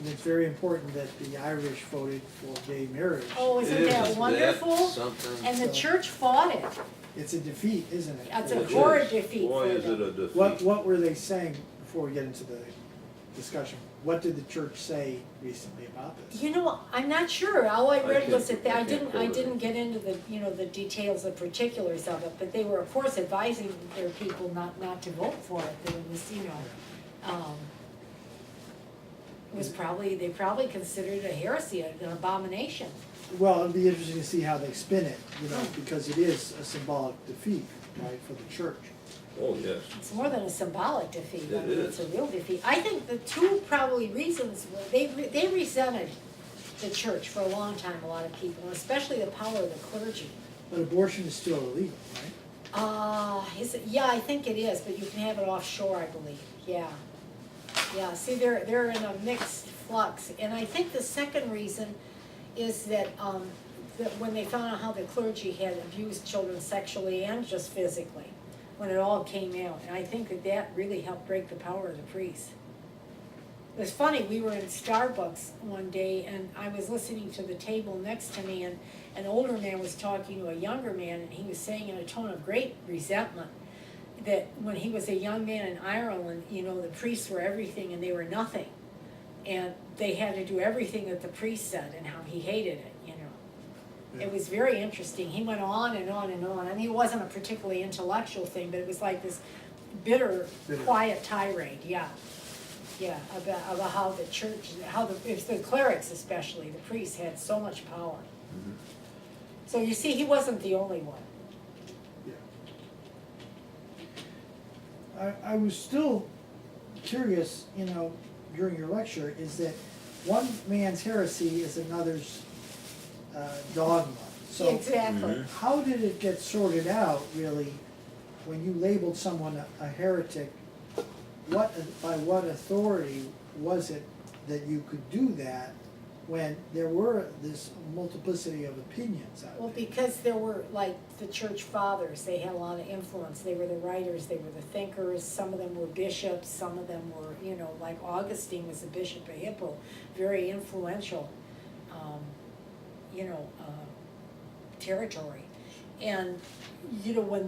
And it's very important that the Irish voted for gay marriage. Oh, isn't that wonderful? Something? And the church fought it. It's a defeat, isn't it? It's for a the horrid church? defeat Boy, for is it them. a defeat. What were they saying before we get into the discussion? What did the church say recently about this? You know, I'm not sure. All I read can't- was that I I can't didn't quote it. get into the, the details, the particulars of it, but they were, of course, advising their people not to vote for it, that it was, they probably considered it a heresy, an abomination. Well, it'd be interesting to see how they spin it, because it is a symbolic defeat, right, for the church. Oh, yes. It's more than a symbolic defeat. It I mean, it's a is. real defeat. I think the two probably reasons were they resented the church for a long time, a lot of people, and especially the power of the clergy. But abortion is still illegal, right? Is it? Yeah, I think it is, but you can have it offshore, I believe. Yeah. Yeah, see, they're in a mixed flux. And I think the second reason is that when they found out how the clergy had abused children sexually and just physically, when it all came out. And I think that really helped break the power of the priests. It was funny, we were in Starbucks one day and I was listening to the table next to me, and an older man was talking to a younger man, and he was saying in a tone of great resentment that when he was a young man in Ireland, the priests were everything and they were nothing. And they had to do everything that the priest said, and how he hated it, Yeah. It was very interesting. He went on and on and on. I mean, it wasn't a particularly intellectual thing, but it was like this bitter. Quiet tirade, yeah. Yeah, about how the church, it's the clerics especially, the priests had so much power. Mhm. So you see, he wasn't the only one. Yeah. I was still curious, during your lecture, is that one man's heresy is another's dogma. So Exactly. Mhm. how did it get sorted out, really, when you labeled someone a heretic? By what authority was it that you could do that when there were this multiplicity of opinions out Well, there? because there were, like, the church fathers, they had a lot of influence. They were the writers, they were the thinkers, some of them were bishops, some of them were, like Augustine was the bishop of Hippo, very influential, territory. And, when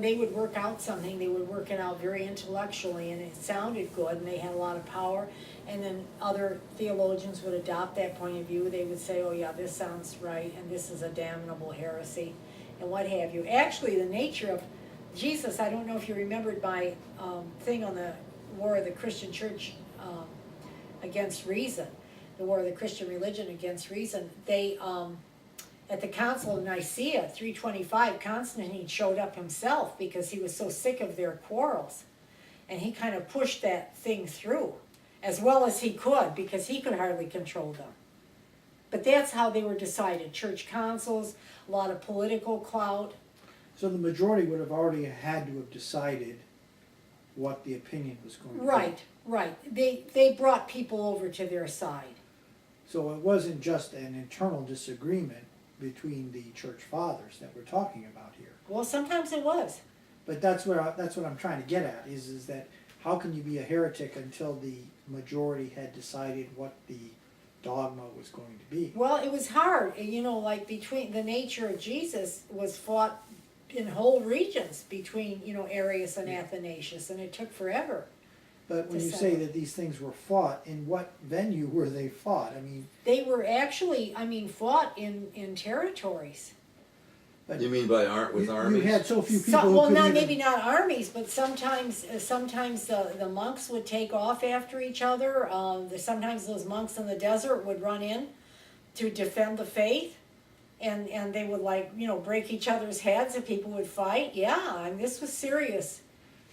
they would work out something, they would work it out very intellectually, and it sounded good, and they had a lot of power. And then other theologians would adopt that point of view. They would say, oh yeah, this sounds right, and this is a damnable heresy, and what have you. Actually, the nature of Jesus, I don't know if you remembered my thing on the War of the Christian Church against reason, the War of the Christian Religion against reason. They, at the Council of Nicaea, 325, Constantine showed up himself because he was so sick of their quarrels. And he kind of pushed that thing through as well as he could, because he could hardly control them. But that's how they were decided. Church councils, a lot of political clout. So the majority would have already had to have decided what the opinion was going to be. Right. They brought people over to their side. So it wasn't just an internal disagreement between the church fathers that we're talking about here. Well, sometimes it was. But that's what I'm trying to get at, is that how can you be a heretic until the majority had decided what the dogma was going to be? Well, it was hard, like between the nature of Jesus was fought in whole regions between, Arius and Athanasius, and it took forever. But when to you say settle. that these things were fought, in what venue were they fought? I mean, They were actually, fought in territories. but You mean with armies? you had so few people who couldn't even... Maybe not armies, but sometimes the monks would take off after each other. Sometimes those monks in the desert would run in to defend the faith, and they would break each other's heads if people would fight. Yeah, and this was serious.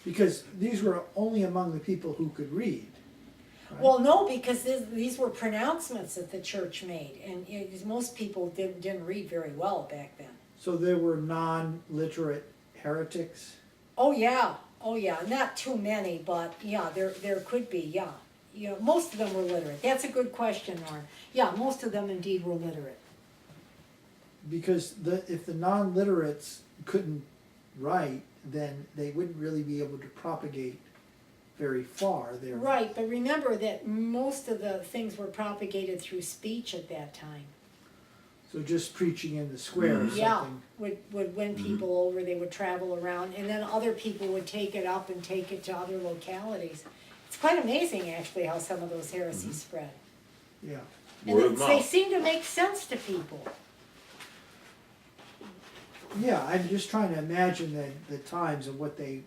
Because these were only among the people who could read. Right? Well, no, because these were pronouncements that the church made, and most people didn't read very well back then. So there were non-literate heretics? Oh yeah, not too many, but yeah, there could be, yeah. Most of them were literate. That's a good question, Norm. Yeah, most of them indeed were literate. Because if the non-literates couldn't write, then they wouldn't really be able to propagate very far. They're Right, but remember that most of the things were propagated through speech at that time. so just preaching in the square or Yeah, something. would win people over, they would travel around, and then other people would take it up and take it to other localities. It's quite amazing, actually, how some of those heresies spread. Yeah. And Word of they mouth. seem to make sense to people. Yeah, I'm just trying to imagine the times and what they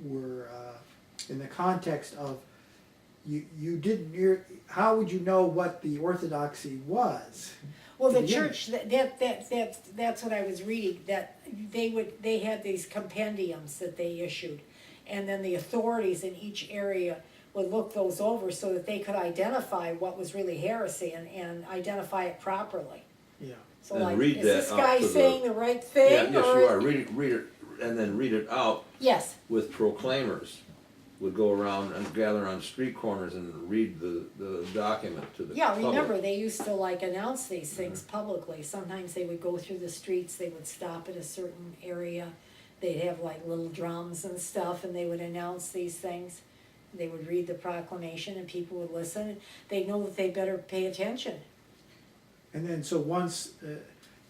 were in the context of you didn't hear. How would you know what the orthodoxy was? Well, To the begin church, that's what I was reading, that they had these compendiums that they issued. And then the authorities in each area would look those over so that they could identify what was really heresy and identify it properly. Yeah. So And like, read is this that out guy to the- saying the right Yeah, thing? yes, or you are. Read it, and then read it out Yes, with proclaimers. Would go around and gather on street corners and read the document to the yeah, public. remember, they used to like announce these things publicly. Sometimes they would go through the streets, they would stop at a certain area. They'd have like little drums and stuff, and they would announce these things. They would read the proclamation and people would listen. They'd know that they better pay attention. And then so once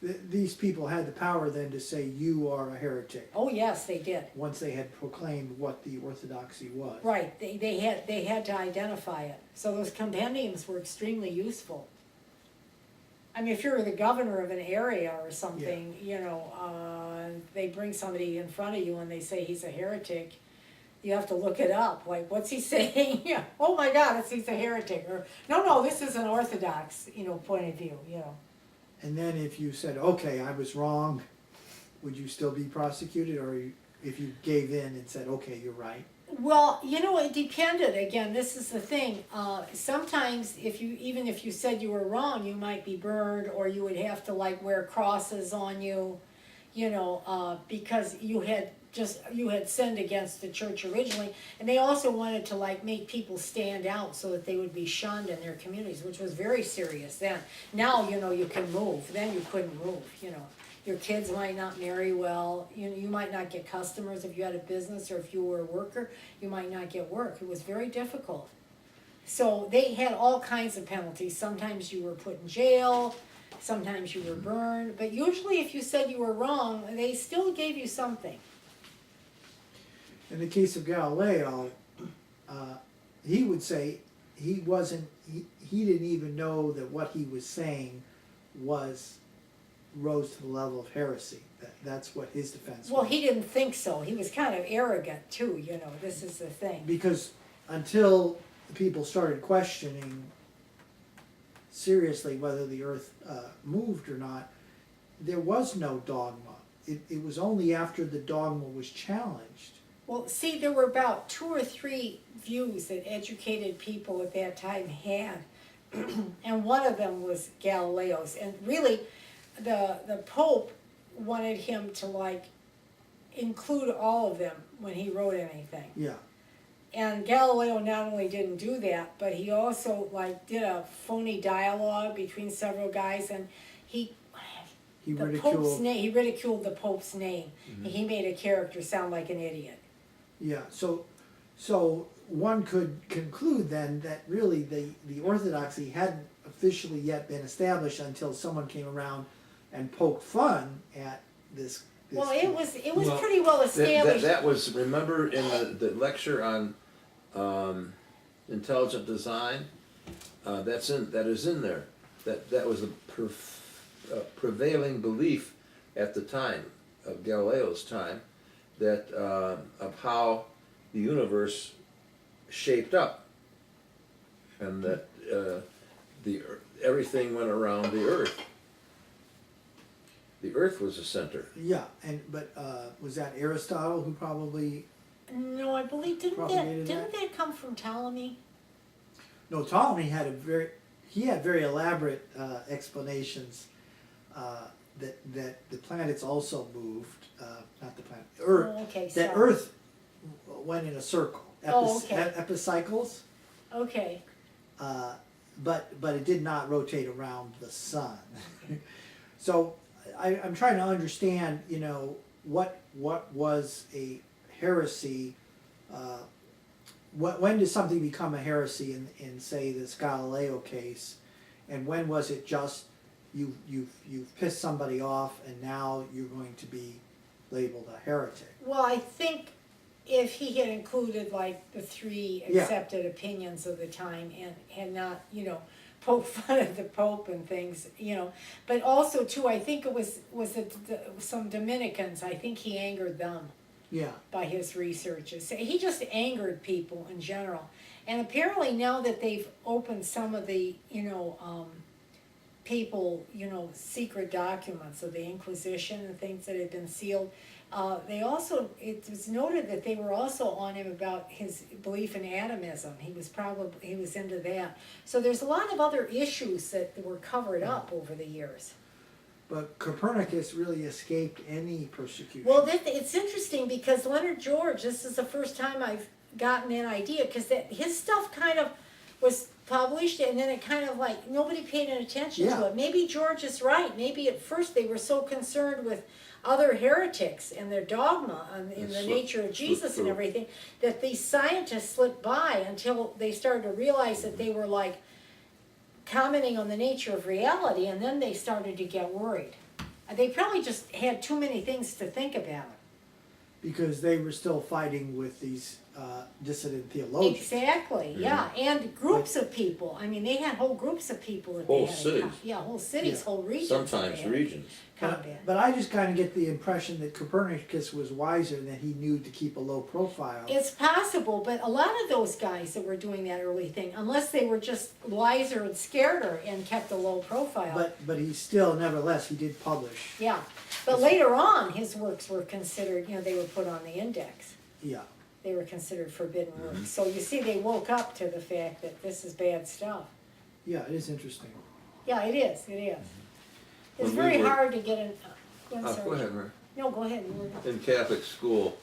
these people had the power then to say you are a heretic. Oh, yes, they did. Once they had proclaimed what the orthodoxy was. Right, they had to identify it. So those compendiums were extremely useful. I mean, if you're the governor of an area or something, you know, they bring somebody in front of you and they say he's a heretic, you have to look it up. Like, what's he saying? Yeah. Oh my God, he's a heretic. Or, no, this is an orthodox, point of view, And then if you said, okay, I was wrong, would you still be prosecuted? Or if you gave in and said, okay, you're right? Well, it depended. Again, this is the thing. Sometimes even if you said you were wrong, you might be burned, or you would have to like wear crosses on you, because you had sinned against the church originally. And they also wanted to like make people stand out so that they would be shunned in their communities, which was very serious then. Now, you can move. Then you couldn't move, Your kids might not marry well. You might not get customers if you had a business, or if you were a worker, you might not get work. It was very difficult. So they had all kinds of penalties. Sometimes you were put in jail, sometimes you were burned. But usually if you said you were wrong, they still gave you something. In the case of Galileo, he would say he didn't even know that what he was saying rose to the level of heresy. That's what his defense Well, was. he didn't think so. He was kind of arrogant too, this is the thing. Because until people started questioning seriously whether the earth moved or not, there was no dogma. It was only after the dogma was challenged. Well, see, there were about 2 or 3 views that educated people at that time had, and one of them was Galileo's. And really, the Pope wanted him to like include all of them when he wrote anything. Yeah. And Galileo not only didn't do that, but he also like did a phony dialogue between several guys, and he ridiculed the Pope's name. And he made a character sound like an idiot. Yeah, so one could conclude then that really the orthodoxy hadn't officially yet been established until someone came around and poked fun at this. Well, it was Well, pretty well established. That was, remember in the lecture on intelligent design, that is in there. That was a prevailing belief at the time of Galileo's time, that of how the universe shaped up, and that everything went around the Earth. The Earth was the center. Yeah, but was that Aristotle who probably? No, I believe propagated didn't that come from Ptolemy? No, Ptolemy had very elaborate explanations that the planets also moved, not the planet, Earth. Oh, okay, that sorry. Earth went in a circle. Oh, okay. Epicycles. Okay. But it did not rotate around the sun. So I'm trying to understand, what was a heresy when does something become a heresy in say this Galileo case, and when was it just you've pissed somebody off and now you're going to be labeled a heretic? Well, I think if he had included like the three Yeah. accepted opinions of the time and had not, you know, poke fun at the Pope and things, you know, but also too, I think it was some Dominicans, I think he angered them Yeah. by his researches. He just angered people in general. And apparently now that they've opened some of the, you know, people, you know, secret documents of the Inquisition and things that had been sealed, they also, it was noted that they were also on him about his belief in atomism. He was into that. So there's a lot of other issues that were covered up over the years. But Copernicus really escaped any persecution. Well, it's interesting because Leonard George, this is the first time I've gotten an idea, because his stuff kind of was published and then it kind of like, nobody paid any attention Yeah. to it. Maybe George is right. Maybe at first they were so concerned with other heretics and their dogma in the nature of Jesus and everything, that these scientists slipped by until they started to realize that they were like commenting on the nature of reality, and then they started to get worried. They probably just had too many things to think about. Because they were still fighting with these dissident theologians. Exactly, yeah, and groups of people. I mean, they had whole groups of people that Whole they had cities. yeah, whole cities, Yeah. whole regions. that Sometimes they had regions. combat. But I just kind of get the impression that Copernicus was wiser, that he knew to keep a low profile. It's possible, but a lot of those guys that were doing that early thing, unless they were just wiser and scareder and kept a low profile. But he still, nevertheless, he did publish. Yeah, but later on, his works were considered, you know, they were put on the index. Yeah. They were considered forbidden works. So you see, they woke up to the fact that this is bad stuff. Yeah, it is interesting. Yeah, it is, it is. It's When we very were- hard to get an, I'm Go sorry. ahead, Mary. No, go ahead. You were- In Catholic school,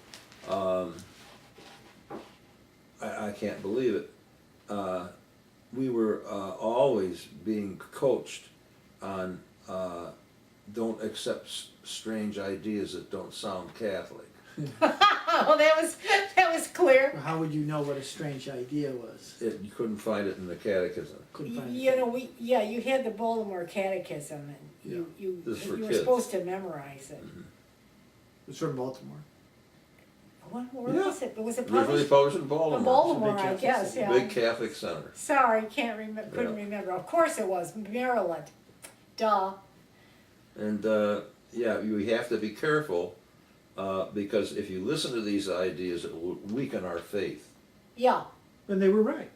I can't believe it. We were always being coached on don't accept strange ideas that don't sound Catholic. Oh, that was clear. How would you know what a strange idea was? You couldn't find it in the catechism. Couldn't find You it. know, you had the Baltimore Catechism, and you This is for were kids. supposed to memorize it. It's from Baltimore. Where Yeah. was it? Was it Originally published? published in In Baltimore. Baltimore, Big I Catholic guess, city. yeah. Big Catholic center. Sorry, couldn't remember. Of course it was, Maryland. Duh. And yeah, you have to be careful because if you listen to these ideas, it will weaken our faith. Yeah. And they were right.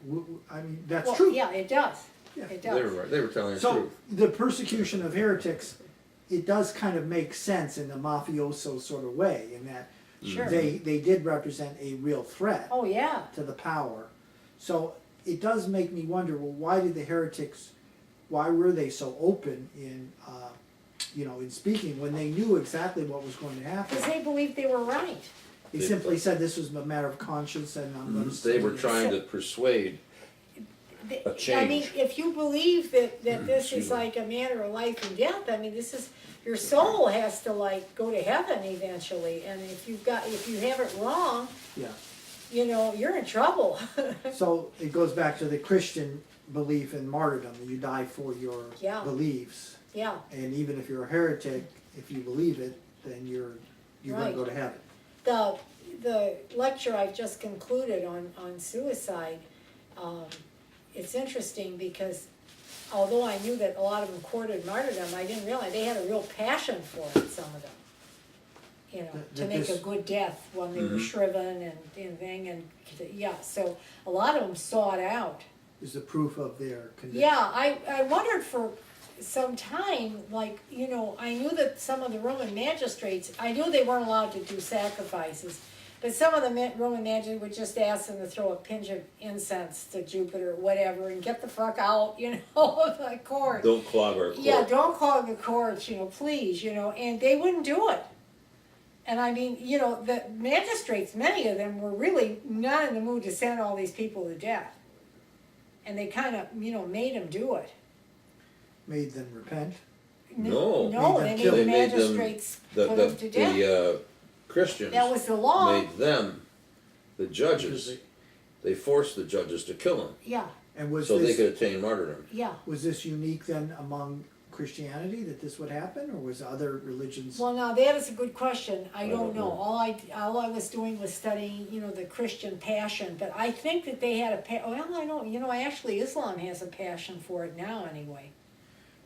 I mean, that's Well, true. yeah, it does. Yeah. It They were does. right. They were telling the So truth. the persecution of heretics, it does kind of make sense in a mafioso sort of way, in that Sure. they did represent a real threat Oh, yeah. to the power. So it does make me wonder, well, why did the heretics, why were they so open in, in speaking when they knew exactly what was going to happen? Because they believed they were right. They simply said this was a matter of conscience and I'm going to They were say it. trying to persuade. A change. I mean, if you believe that this Excuse is me. like a matter of life and death, I mean, this is, your soul has to like go to heaven eventually, and if you have it wrong, Yeah. you know, you're in trouble. So it goes back to the Christian belief in martyrdom. You die for your Yeah. beliefs. Yeah, And even if you're a heretic, if you believe it, then you're going Right. to go to heaven. the lecture I've just concluded on suicide, it's interesting because although I knew that a lot of them courted martyrdom, I didn't realize they had a real passion for it, some of them. You know, to That make a this- good death when they were shriven and thing, and, yeah, so a lot of them sought out. Is the proof of their conviction. Yeah, I wondered for some time, like, you know, I knew that some of the Roman magistrates, I knew they weren't allowed to do sacrifices, but some of the Roman magistrates would just ask them to throw a pinch of incense to Jupiter or whatever and get the fuck out, you know, of the court. Don't clog our court. Yeah, don't clog the courts, you know, please, you know, and they wouldn't do it. And I mean, you know, the magistrates, many of them were really not in the mood to send all these people to death. And they kind of, you know, made them do it. Made them repent. No. No, Made them they kill made the They made them- magistrates put them to death. The Christians That was the law. made them the Because judges. they forced the judges to kill him Yeah, And was so they this, could attain martyrdom. yeah. was this unique then among Christianity that this would happen, or was other religions? Well, now that is a good question. I I don't don't know. know. All I was doing was studying, the Christian passion, but I think that they had well, I don't, actually Islam has a passion for it now anyway.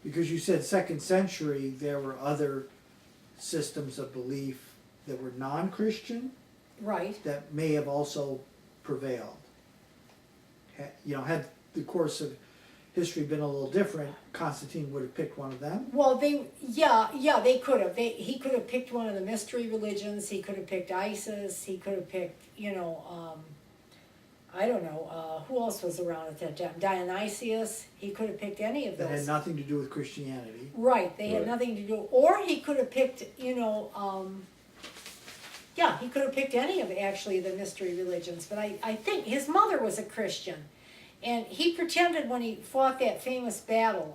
Because you said 2nd century, there were other systems of belief that were non-Christian Right. that may have also prevailed. Had the course of history been a little different, Constantine would have picked one of them. Well, they could have. He could have picked one of the mystery religions. He could have picked ISIS. He could have picked, I don't know, who else was around at that time? Dionysius. He could have picked any of That had those. nothing to do with Christianity. Right, they had Right. nothing to do, or he could have picked, he could have picked any of actually the mystery religions, but I think his mother was a Christian. And he pretended when he fought that famous battle,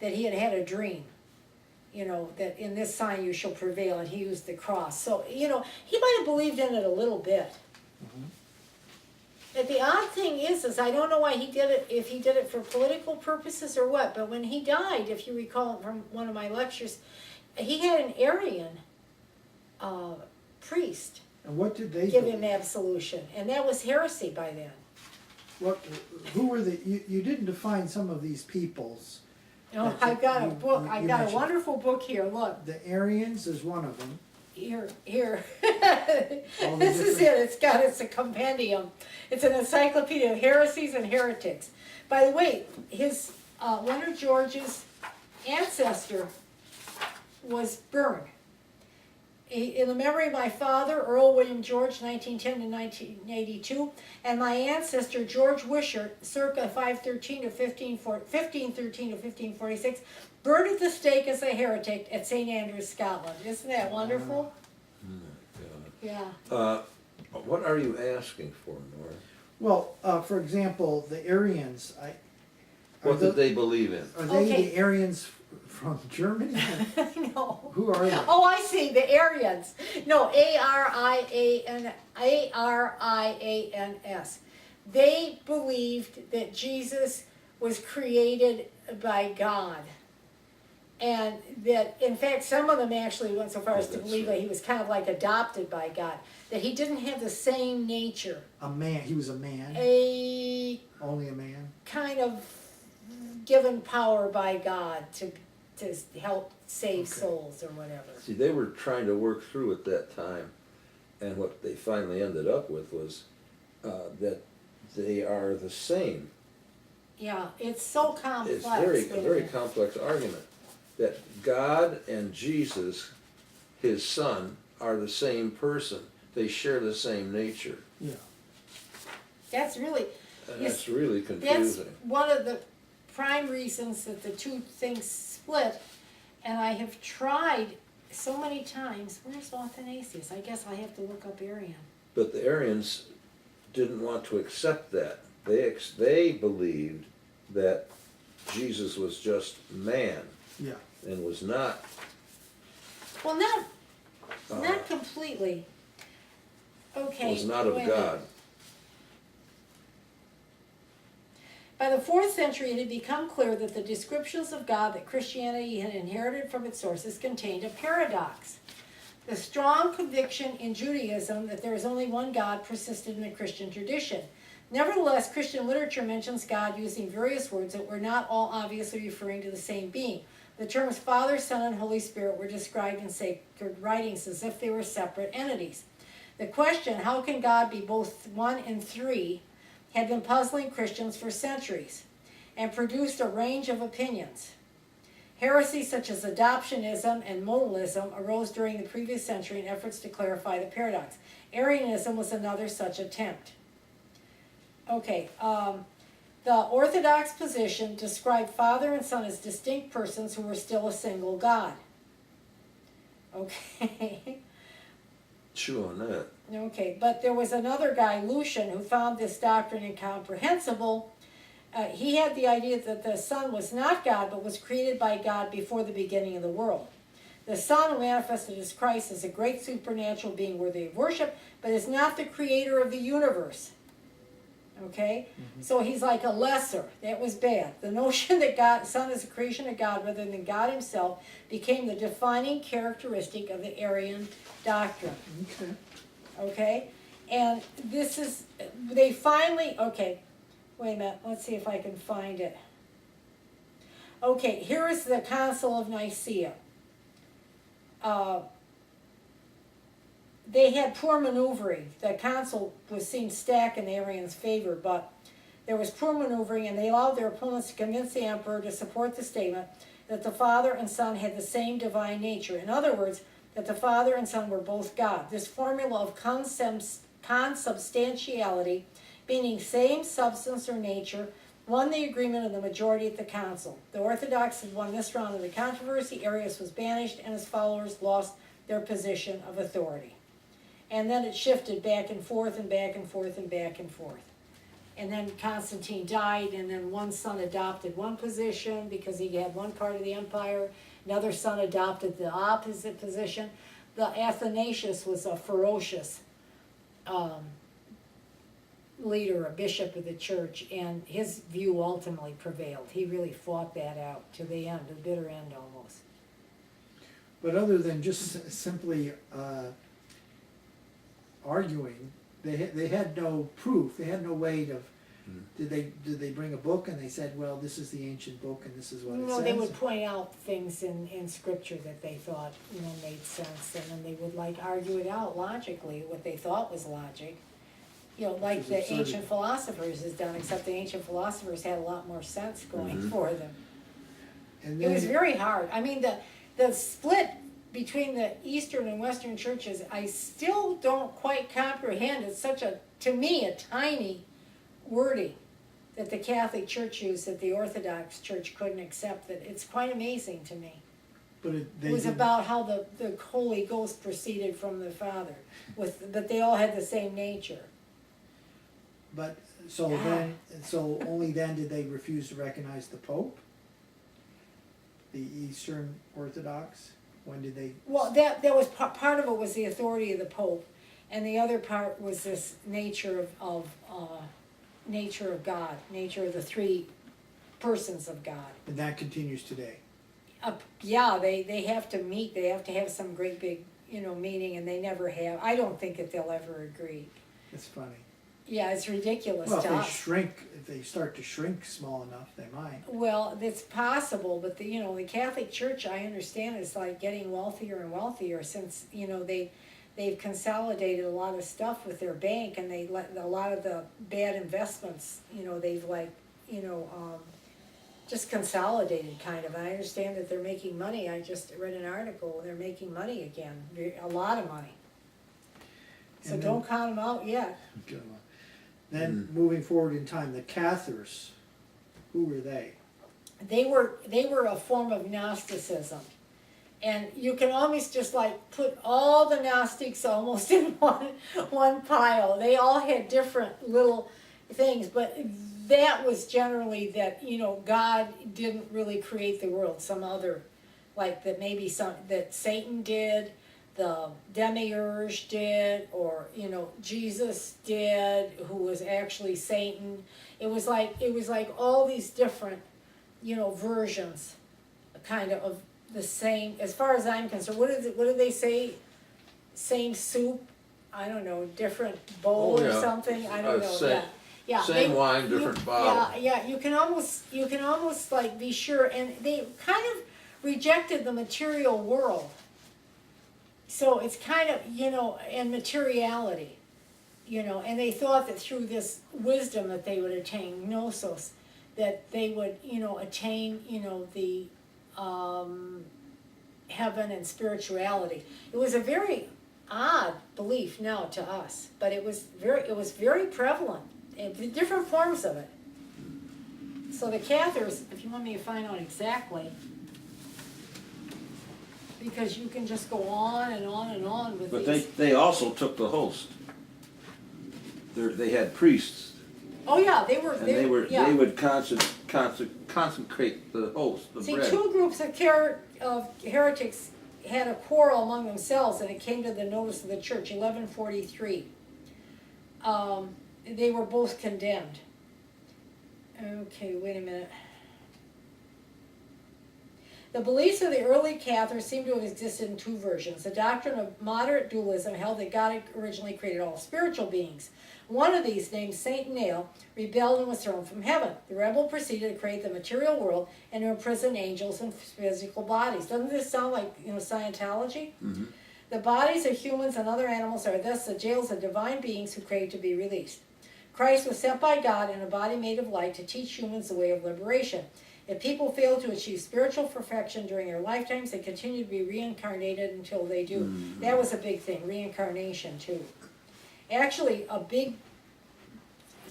that he had had a dream, that in this sign you shall prevail, and he used the cross. So, he might have believed in it a little bit. But the odd thing is I don't know why he did it, if he did it for political purposes or what, but when he died, if you recall from one of my lectures, he had an Arian priest And what did they give believe? him absolution, and that was heresy by then. Who were you didn't define some of these peoples. No, That's I've it. got a You- book, you I've got a mentioned- wonderful book here, look, The Aryans is one of them. here. All the This is different- it's a compendium. It's an encyclopedia of heresies and heretics. By the way, his, Leonard George's ancestor was burned. In the memory of my father, Earl William George, 1910 to 1982, and my ancestor, George Wishart, circa 513 to 1513 to 1546, burned at the stake as a heretic at St. Andrews, Scotland. Isn't that wonderful? Yeah. What are you asking for, Nora? Well, for example, the Aryans, What did they believe in? are they Okay. the Aryans from Germany? No. Who are they? Oh, I see, the Aryans. No, Arians. They believed that Jesus was created by God. And that, in fact, some of them actually went so far as to that's believe right. that he was kind of like adopted by God. That he didn't have the same nature. A man. He was a man. Only a man. Kind of given power by God to help save Okay. souls or whatever. See, they were trying to work through at that time, and what they finally ended up with was that they are the same. Yeah, it's so complex. It's a very isn't it? complex argument that God and Jesus, his son, are the same person. They share the same nature. Yeah. That's really, And Yes, that's really that's confusing. one of the prime reasons that the two things split. And I have tried so many times, where's Athanasius? I guess I have to look up Arian. But the Aryans didn't want to accept that. They believed that Jesus was just man Yeah. and was not. Well, not completely. Okay. Was not of wait a minute. God. By the 4th century, it had become clear that the descriptions of God that Christianity had inherited from its sources contained a paradox. The strong conviction in Judaism that there is only one God persisted in the Christian tradition. Nevertheless, Christian literature mentions God using various words that were not all obviously referring to the same being. The terms Father, Son, and Holy Spirit were described in sacred writings as if they were separate entities. The question, how can God be both one and three, had been puzzling Christians for centuries and produced a range of opinions. Heresies such as adoptionism and modalism arose during the previous century in efforts to clarify the paradox. Arianism was another such attempt. Okay, the Orthodox position described Father and Son as distinct persons who were still a single God. Okay. Chew on that. Okay, but there was another guy, Lucian, who found this doctrine incomprehensible. He had the idea that the Son was not God, but was created by God before the beginning of the world. The Son, manifested as Christ, is a great supernatural being worthy of worship, but is not the creator of the universe. okay? So he's like a lesser. That was bad. The notion that God, Son is a creation of God rather than God himself became the defining characteristic of the Arian doctrine, Okay. okay? And this is, they finally, okay, wait a minute, let's see if I can find it. Okay, here is the Council of Nicaea. They had poor maneuvering. The council was seen stacked in the Arians' favor, but there was poor maneuvering, and they allowed their opponents to convince the emperor to support the statement that the Father and Son had the same divine nature. In other words, that the Father and Son were both God. This formula of consubstantiality, meaning same substance or nature, won the agreement of the majority at the council. The Orthodox had won this round of the controversy. Arius was banished, and his followers lost their position of authority. And then it shifted back and forth and back and forth and back and forth. And then Constantine died, and then one son adopted one position because he had one part of the empire. Another son adopted the opposite position. The Athanasius was a ferocious leader, a bishop of the church, and his view ultimately prevailed. He really fought that out to the end, the bitter end almost. But other than just simply arguing, they had no proof. They had no way of. Did they bring a book and they said, well, this is the ancient book and this is what it says? No, they would point out things in scripture that they thought, made sense, and then they would argue it out logically, what they thought was logic. Like the ancient philosophers has done, except the ancient philosophers had a lot more sense going for them. And It was very hard. I mean, the split between the Eastern and Western churches, I still don't quite comprehend. It's such to me, a tiny wording that the Catholic Church used that the Orthodox Church couldn't accept. That it's quite amazing to me. But It was about how the Holy Ghost proceeded from the Father, but they all had the same nature. But so only then did they refuse to recognize the Pope, the Eastern Orthodox. When did they? Well, that was part of it was the authority of the Pope, and the other part was this nature of nature of God, nature of the three persons of God. And that continues today. Yeah, they have to meet. They have to have some great big meeting, and they never have. I don't think that they'll ever agree. It's funny. Yeah, it's ridiculous Well, to if they start to shrink small enough, they might. Well, it's possible, but the Catholic Church, I understand, is getting wealthier and wealthier since they've consolidated a lot of stuff with their bank, and they let a lot of the bad investments. They've just consolidated kind of. And I understand that they're making money. I just read an article. They're making money again, a lot of money. So don't count them out yet. Then moving forward in time, the Cathars, who were they? They were a form of Gnosticism, and you can almost just put all the Gnostics almost in one pile. They all had different little things, but that was generally that God didn't really create the world. Some other, that Satan did. The demiurge did, or Jesus did, who was actually Satan. It was like all these different, versions, kind of the same. As far as I'm concerned, what do they say? Same soup? I don't know, different bowl or something. I don't know. Yeah. Same wine, different bottle. Yeah. You can almost be sure, and they kind of rejected the material world. So it's kind of, and materiality, and they thought that through this wisdom that they would attain, gnosis, that they would, attain, the heaven and spirituality. It was a very odd belief now to us, but it was very prevalent, in different forms of it. So the Cathars, if you want me to find out exactly, because you can just go on and on and on with But these. they also took the host. They had priests, Oh yeah, they they would consecrate the host, the See, bread. two groups of heretics had a quarrel among themselves, and it came to the notice of the church. 1143. they were both condemned. Okay, wait a minute. The beliefs of the early Catholics seem to have existed in two versions. The doctrine of moderate dualism held that God had originally created all spiritual beings. One of these, named Saint Nail, rebelled and was thrown from heaven. The rebel proceeded to create the material world and to imprison angels in physical bodies. Doesn't this sound like, Scientology? Mm-hmm. The bodies of humans and other animals are thus the jails of divine beings who crave to be released. Christ was sent by God in a body made of light to teach humans the way of liberation. If people fail to achieve spiritual perfection during their lifetimes, they continue to be reincarnated until they do. Mm-hmm. That was a big thing, reincarnation too. Actually, a big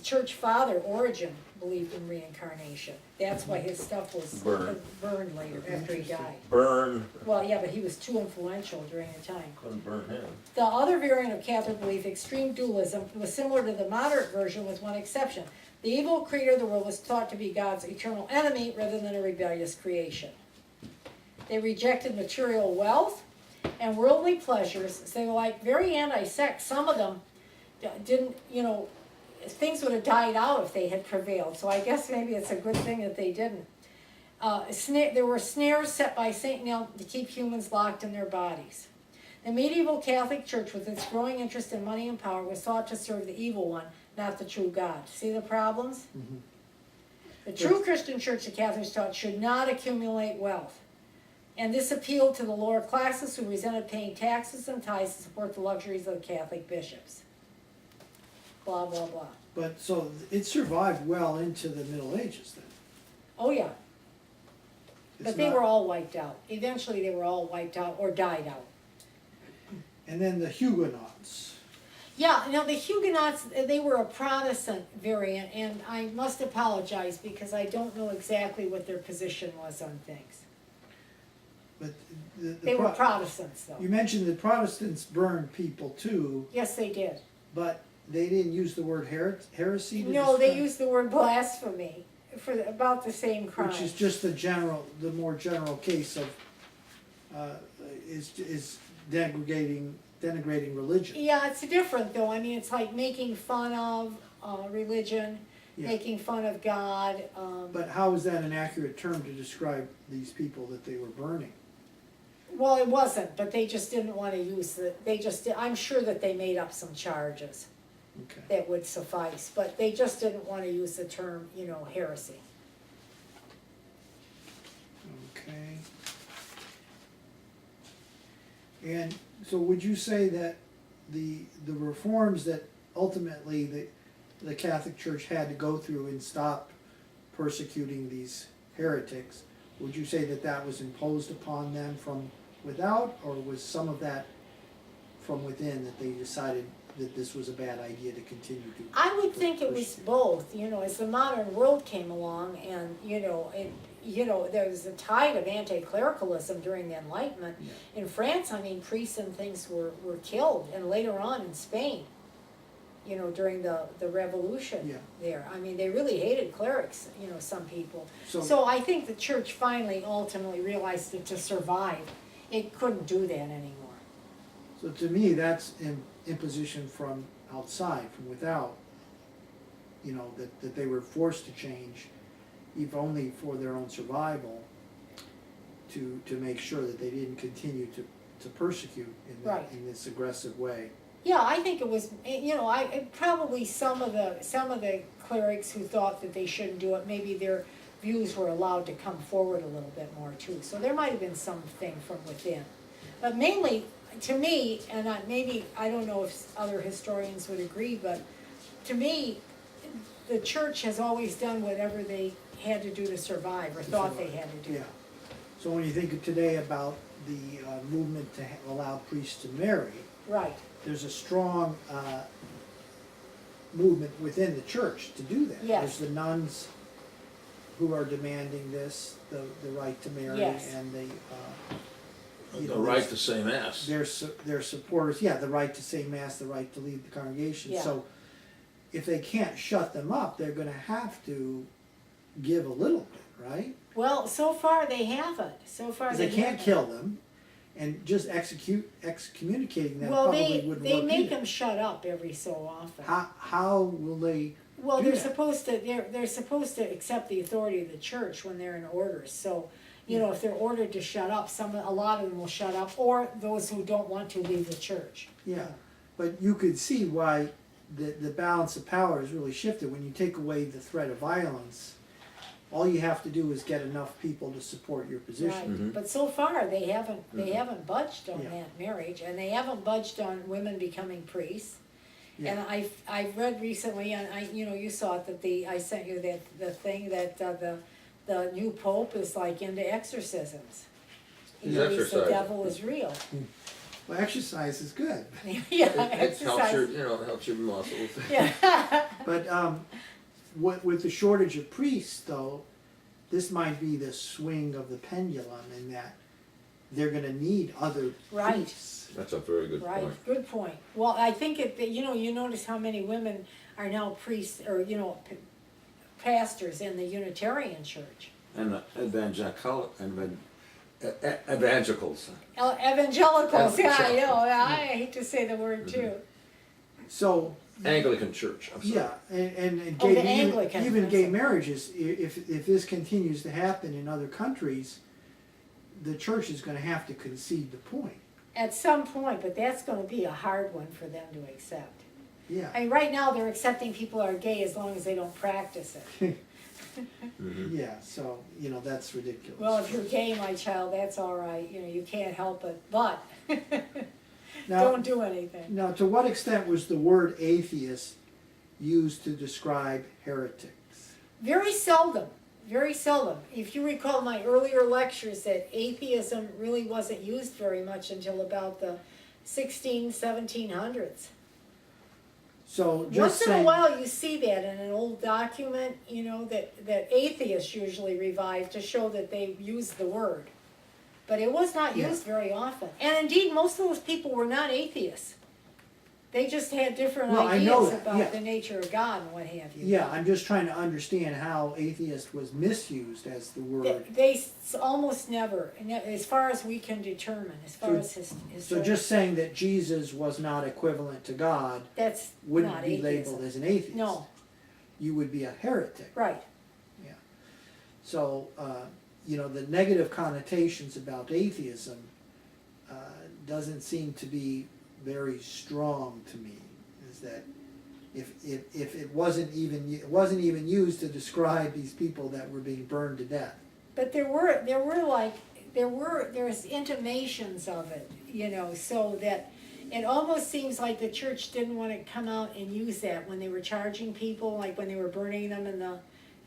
church father, Origen, believed in reincarnation. That's why his stuff was burned later after he died. Burn. Well, yeah, but he was too influential during the time. Couldn't burn him. The other variant of Catholic belief, extreme dualism, was similar to the moderate version with one exception. The evil creator of the world was thought to be God's eternal enemy rather than a rebellious creation. They rejected material wealth and worldly pleasures. So they were like very anti-sex. Some of them didn't, things would have died out if they had prevailed. So I guess maybe it's a good thing that they didn't. There were snares set by Saint Nail to keep humans locked in their bodies. The medieval Catholic Church, with its growing interest in money and power, was thought to serve the evil one, not the true God. See the problems? Mm-hmm. The true Christian Church, the Catholics taught, should not accumulate wealth. And this appealed to the lower classes who resented paying taxes and tithes to support the luxuries of the Catholic bishops. Blah, blah, blah. But so it survived well into the Middle Ages then. Oh, yeah. It's But they not- were all wiped out. Eventually, they were all wiped out or died out. And then the Huguenots. Yeah, the Huguenots, they were a Protestant variant, and I must apologize because I don't know exactly what their position was on things. But the They were Protestants, though. You mentioned the Protestants burned people too, Yes, they did. but they didn't use the word heresy to No, they describe- used the word blasphemy for about the same crime. which is just the more general case of is denigrating religion. Yeah, it's different though. I mean, it's like making fun of religion, Yeah. making fun of God. But how is that an accurate term to describe these people that they were burning? Well, it wasn't, but they just didn't want to use I'm sure that they made up some charges Okay. that would suffice, but they just didn't want to use the term, heresy. Okay. And so would you say that the reforms that ultimately the Catholic Church had to go through and stop persecuting these heretics, would you say that that was imposed upon them from without, or was some of that from within, that they decided that this was a bad idea to continue to? I would think it was persecute? both, as the modern world came along and, there was a tide of anti-clericalism during the Enlightenment. Yeah. In France, priests and things were killed, and later on in Spain, during the revolution Yeah. there. They really hated clerics, some people. So- So I think the church finally ultimately realized that to survive, it couldn't do that anymore. So to me, that's imposition from outside, from without, that they were forced to change, if only for their own survival, to make sure that they didn't continue to persecute Right. in this aggressive way. Yeah, I think it was, probably some of the clerics who thought that they shouldn't do it, maybe their views were allowed to come forward a little bit more too. So there might have been something from within. But mainly, to me, and I don't know if other historians would agree, but to me, the church has always done whatever they had to do to survive, or thought they had to do. Yeah. So when you think of today about the movement to allow priests to marry, Right, there's a strong movement within the church to do that. Yes. There's the nuns who are demanding this, the right to marry, Yes. and The right to say mass. their supporters, yeah, the right to say mass, the right to lead the congregation. Yeah. So if they can't shut them up, they're gonna have to give a little bit, right? well, so far they haven't, so far 'Cause they they can't haven't. kill them, And just excommunicating them Well, probably wouldn't they work make either. them shut up every so often. How will they, Well, do they're that? supposed to, they're supposed to accept the authority of the church when they're in orders, so, you know, if they're ordered to shut up, a lot of them will shut up, or those who don't want to leave the church. yeah, but you could see why the balance of power is really shifted. When you take away the threat of violence, all you have to do is get enough people to support your position. Right, but so far, they haven't budged on Yeah. that marriage, and they haven't budged on women becoming priests. Yeah. And I've read recently, and you saw it, that I sent you the thing that, the new pope is like into exorcisms. He He's believes the exorcising. devil is real. Well, exercise is good. Yeah, It helps your, exercise. helps your muscles. Yeah. But with the shortage of priests, though, this might be the swing of the pendulum in that they're going to need other Right. priests. That's a very good Right, point. good point. Well, I think you notice how many women are now priests, or, pastors in the Unitarian Church. And evangelicals. Evangelicals, yeah, I know, Evangelicals. I hate to say the word too. So, Anglican Church, I'm sorry. yeah, and Oh, the gay, Anglican, even that's gay it. marriages, if this continues to happen in other countries, the church is going to have to concede the point. At some point, but that's gonna be a hard one for them to accept. Yeah, I mean, right now, they're accepting people are gay as long as they don't practice it. yeah, so, that's ridiculous. Well, if you're gay, my child, that's all right, you can't help it, but Now- don't do anything. Now, to what extent was the word atheist used to describe heretics? Very seldom, very seldom. If you recall my earlier lectures, that atheism really wasn't used very much until about the 1700s. So just Once in a saying, while you see that in an old document, that atheists usually revive to show that they used the word. But it was not Yeah. used very often. And indeed, most of those people were not atheists. They just had different Well, I know ideas that, about yeah. the nature of God and what have you. yeah, I'm just trying to understand how atheist was misused as the word. Almost never, as far as we can determine, as far as So just saying that Jesus was not equivalent to God that's wouldn't not be atheism. labeled as an atheist. No, You would be a heretic. right. So, the negative connotations about atheism doesn't seem to be very strong to me. Is that if it wasn't even used to describe these people that were being burned to death. But there's intimations of it, so that it almost seems like the church didn't want to come out and use that when they were charging people, like when they were burning them in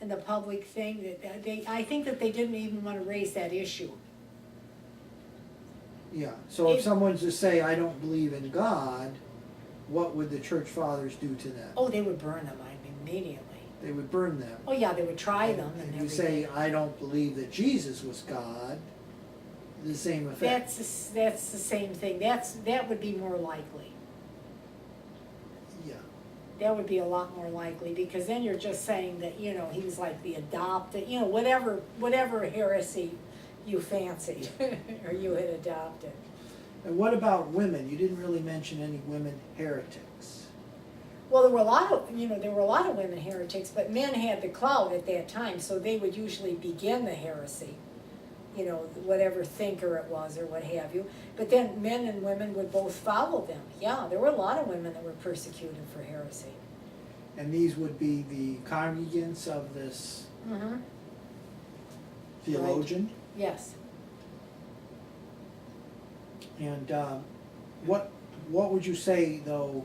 the public thing. I think that they didn't even want to raise that issue. Yeah, so if It- someone's to say, I don't believe in God, what would the church fathers do to them? Oh, they would burn them immediately. They would burn them. Oh yeah, they would try them and And you everything. say, I don't believe that Jesus was God, the same effect. That's the same thing. That would be more likely. Yeah, That would be a lot more likely, because then you're just saying that, he was like the adopted, whatever heresy you fancied or you had adopted. and what about women? You didn't really mention any women heretics. Well, there were a lot of women heretics, but men had the clout at that time, so they would usually begin the heresy, whatever thinker it was or what have you. But then men and women would both follow them. Yeah, there were a lot of women that were persecuted for heresy. And these would be the congregants of this Mm-hmm. theologian. Yes. And what would you say, though,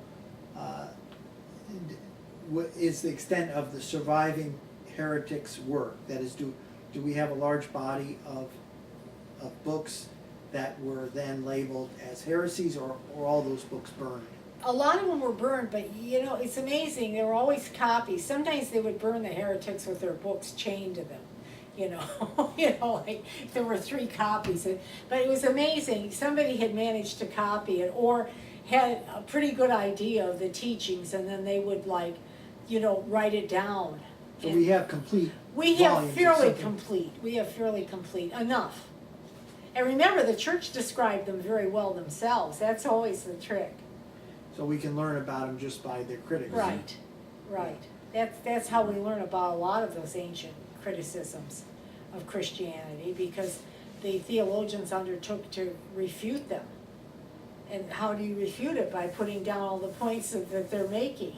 is the extent of the surviving heretics' work? That is, do we have a large body of books that were then labeled as heresies, or all those books burned? A lot of them were burned, but it's amazing. There were always copies. Sometimes they would burn the heretics with their books chained to them. Like there were 3 copies. But it was amazing. Somebody had managed to copy it or had a pretty good idea of the teachings, and then they would write it down. So we have complete We have volumes of fairly something. complete. We have fairly complete enough. And remember, the church described them very well themselves. That's always the trick. So we can learn about them just by their critics. Right, right. That's how we learn about a lot of those ancient criticisms of Christianity, because the theologians undertook to refute them. And how do you refute it? By putting down all the points that they're making.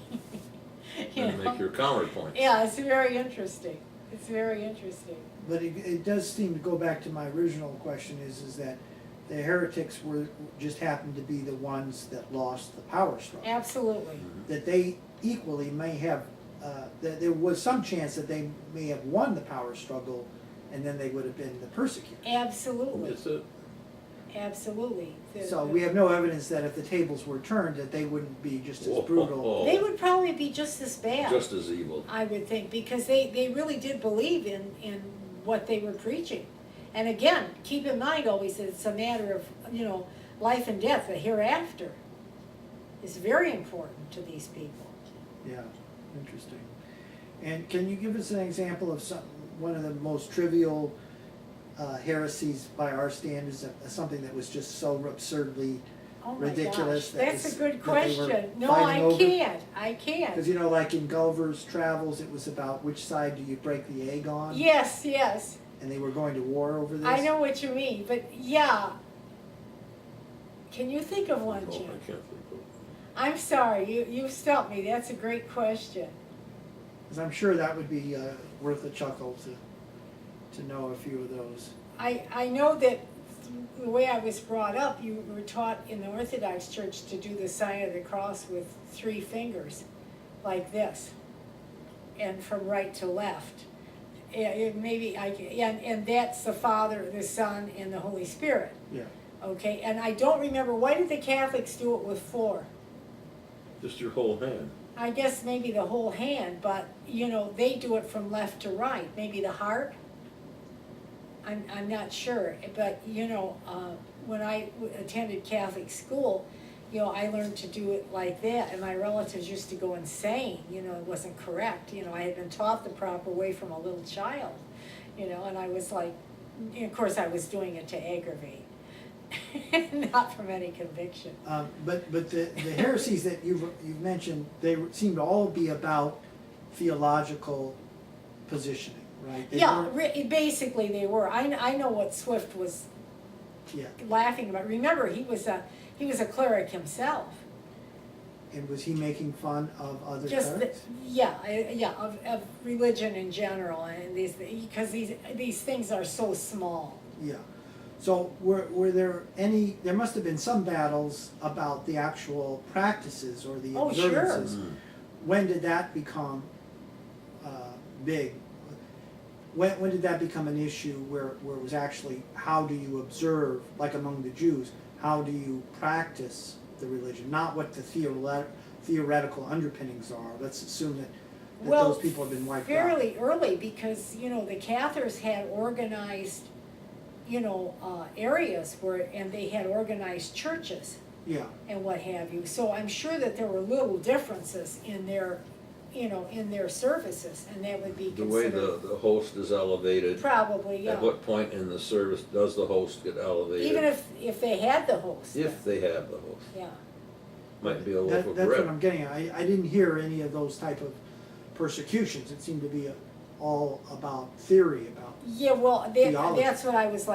You And know? make your counterpoint. Yeah, it's very interesting. It's very interesting. But it does seem to go back to my original question is that the heretics just happened to be the ones that lost the power struggle. Absolutely. That they equally may have, that there was some chance that they may have won the power struggle, and then they would have been the persecutors. Absolutely. It's a, Absolutely. So we have no evidence that if the tables were turned, that they wouldn't be just as brutal. They would probably be just as bad. just as evil. I would think, because they really did believe in what they were preaching. And again, keep in mind always that it's a matter of, life and death, the hereafter is very important to these people. Yeah, interesting. And can you give us an example of one of the most trivial heresies by our standards, something that was just so absurdly Oh my ridiculous? gosh, that's a good that they were question. No, fighting over? I can't. Because like in Gulliver's Travels, it was about which side do you break the egg on? Yes, yes. And they were going to war over this. I know what you mean, but yeah. Can you think of one, No, I Jim? can't think of it. I'm sorry, you stumped me. That's a great question. Because I'm sure that would be worth a chuckle to know a few of those. I know that the way I was brought up, you were taught in the Orthodox Church to do the sign of the cross with 3 fingers, like this, and from right to left. And that's the Father, the Son, and the Holy Spirit. Yeah. Okay, and I don't remember, why did the Catholics do it with 4? Just your whole hand. I guess maybe the whole hand, but, they do it from left to right, maybe the heart? I'm not sure, but, when I attended Catholic school, I learned to do it like that, and my relatives used to go insane, it wasn't correct, I had been taught the proper way from a little child, and I was like, of course I was doing it to aggravate, not from any conviction. But the heresies that you've mentioned, they seem to all be about theological positioning, right? Basically they were. I know what Swift was laughing about. Remember, he was a cleric himself. And was he making fun of other Just clerics? of religion in general, and because these things are so small. Yeah. So were there any? There must have been some battles about the actual practices or the observances. Sure. When did that become big? When did that become an issue where it was actually how do you observe, like among the Jews, how do you practice the religion, not what the theoretical underpinnings are. Let's assume that those people have been wiped out. Fairly early, because, the Cathars had organized, areas and they had organized churches. Yeah. And what have you. So I'm sure that there were little differences in their, in their services, and that would be The way considered. the host is elevated. Probably, yeah. At what point in the service does the host get elevated? Even if they had the host. If they have the host. Yeah. Might be a loaf of That's bread. what I'm getting at. I didn't hear any of those type of persecutions. It seemed to be all about theory, about Yeah, well, theology. that's what I was